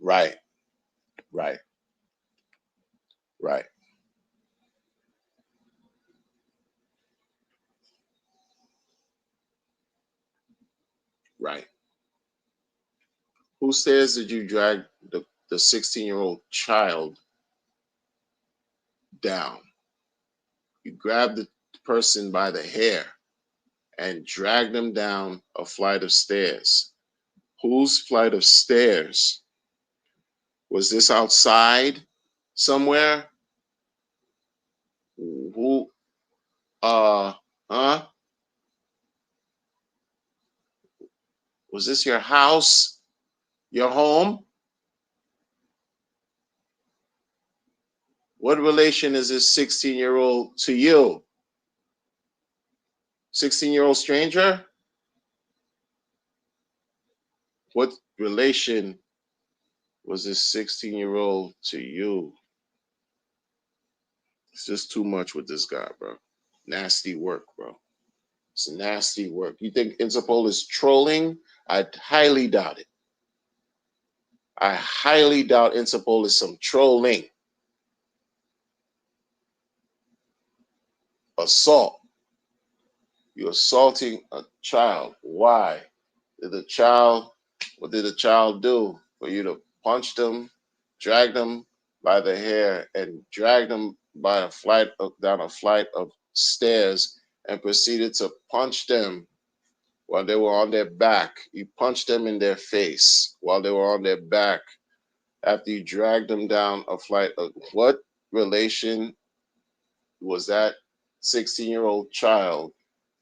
Right, right, right, right. Whose stairs did you drag the 16-year-old child down? You grabbed the person by the hair and dragged them down a flight of stairs. Whose flight of stairs? Was this outside somewhere? Who huh? Was this your house? Your home? What relation is this 16-year-old to you? 16-year-old stranger? What relation was this 16-year-old to you? It's just too much with this guy, bro. Nasty work, bro. It's nasty work. You think Interpol is trolling? I highly doubt it. I highly doubt Interpol is some trolling. Assault. You're assaulting a child. Why? What did the child do? For you to punch them, drag them by the hair, and drag them by down a flight of stairs, and proceeded to punch them while they were on their back. You punched them in their face while they were on their back after you dragged them down a flight of what relation was that 16-year-old child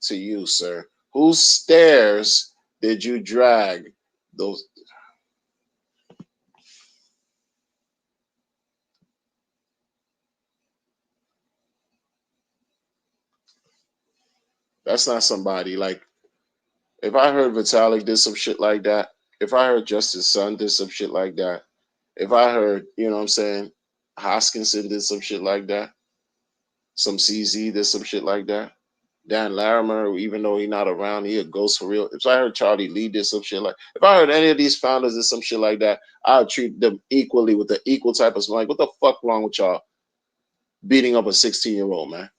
to you, sir? Whose stairs did you drag those? That's not somebody like if I heard Vitalik did some shit like that, if I heard Justice Son did some shit like that, if I heard, you know what I'm saying, Hoskinson did some shit like that, some CZ did some shit like that, Dan Larimer, even though he's not around, he a ghost for real. If I heard Charlie Lee did some shit like, if I heard any of these founders did some shit like that, I would treat them equally with the equal type of like, what the fuck wrong with y'all beating up a 16-year-old, man?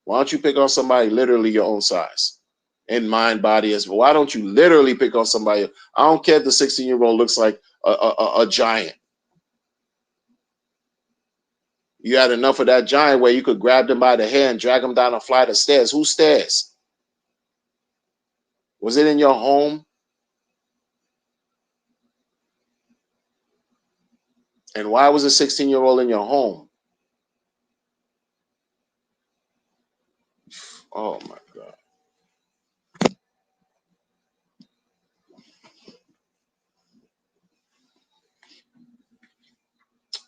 Why don't you pick on somebody literally your own size in mind, body as well? Why don't you literally pick on somebody? I don't care if the 16-year-old looks like a giant. You had enough of that giant where you could grab them by the hair and drag them down a flight of stairs. Whose stairs? Was it in your home? And why was a 16-year-old in your home? Oh my God.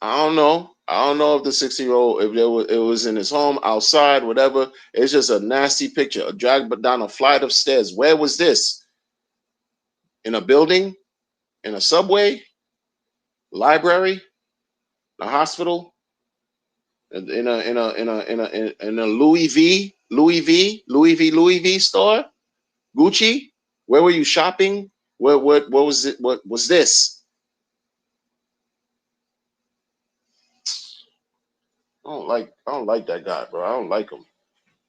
I don't know. I don't know if the 16-year-old, if it was in his home, outside, whatever. It's just a nasty picture. A drag down a flight of stairs. Where was this? In a building? In a subway? Library? A hospital? In a Louis V store? Gucci? Where were you shopping? What was it? What was this? I don't like that guy, bro. I don't like him.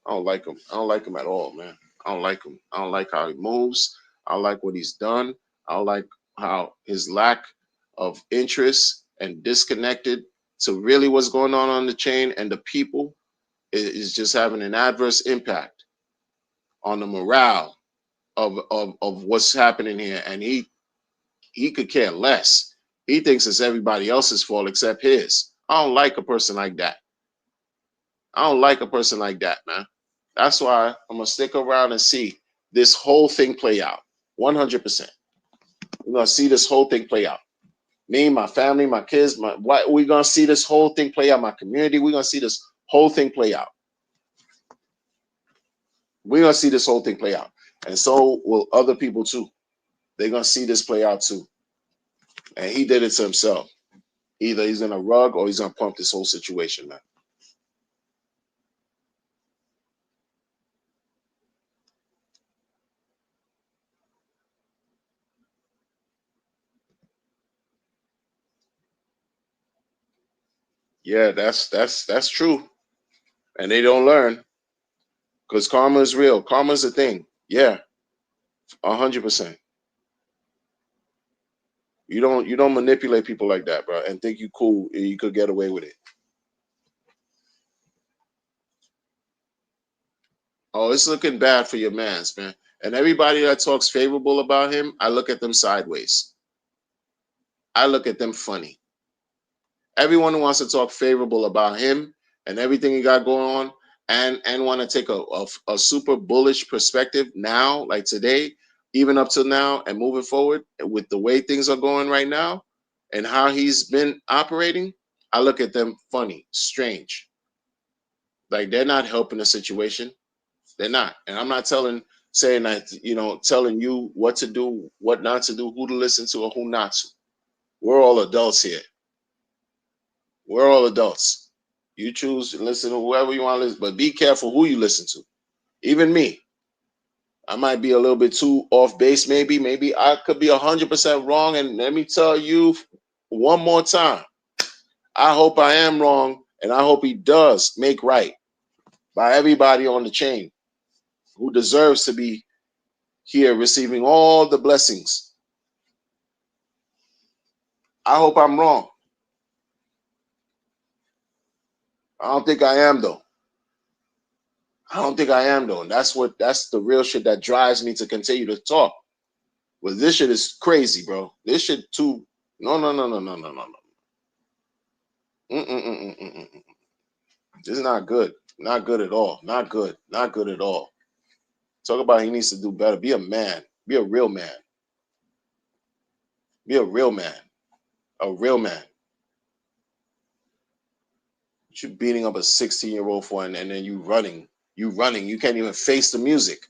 I don't like him. I don't like him at all, man. I don't like him. I don't like how he moves. I don't like what he's done. I don't like how his lack of interest and disconnected to really what's going on the chain and the people is just having an adverse impact on the morale of what's happening here. And he could care less. He thinks it's everybody else's fault except his. I don't like a person like that. I don't like a person like that, man. That's why I'm gonna stick around and see this whole thing play out. 100%. We're gonna see this whole thing play out. Me, my family, my kids, we're gonna see this whole thing play out. My community, we're gonna see this whole thing play out. We're gonna see this whole thing play out. And so will other people too. They're gonna see this play out too. And he did it to himself. Either he's gonna rug or he's gonna pump this whole situation, man. Yeah, that's true. And they don't learn because karma is real. Karma is a thing. Yeah, 100%. You don't manipulate people like that, bro, and think you cool. You could get away with it. Oh, it's looking bad for your mans, man. And everybody that talks favorable about him, I look at them sideways. I look at them funny. Everyone who wants to talk favorable about him and everything he got going on, and want to take a super bullish perspective now, like today, even up till now, and moving forward with the way things are going right now, and how he's been operating, I look at them funny, strange. Like they're not helping the situation. They're not. And I'm not saying that, telling you what to do, what not to do, who to listen to or who not to. We're all adults here. We're all adults. You choose to listen to whoever you want to listen, but be careful who you listen to. Even me. I might be a little bit too off base, maybe. Maybe I could be 100% wrong. And let me tell you one more time. I hope I am wrong, and I hope he does make right by everybody on the chain who deserves to be here receiving all the blessings. I hope I'm wrong. I don't think I am though. I don't think I am though. And that's the real shit that drives me to continue to talk. Well, this shit is crazy, bro. This shit too. No, no, no, no, no, no, no, no. Mm-mm-mm-mm-mm-mm. This is not good. Not good at all. Not good. Not good at all. Talk about he needs to do better. Be a man. Be a real man. Be a real man. A real man. What you beating up a 16-year-old for and then you running. You running. You can't even face the music.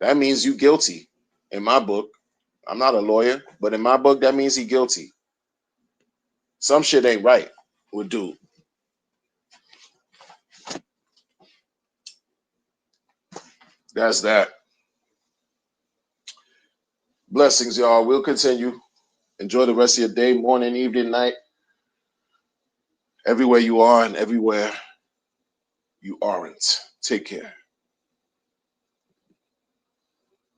That means you guilty. In my book, I'm not a lawyer, but in my book, that means he guilty. Some shit ain't right with dude. That's that. Blessings, y'all. We'll continue. Enjoy the rest of your day, morning, evening, night, everywhere you are and everywhere you aren't. Take care.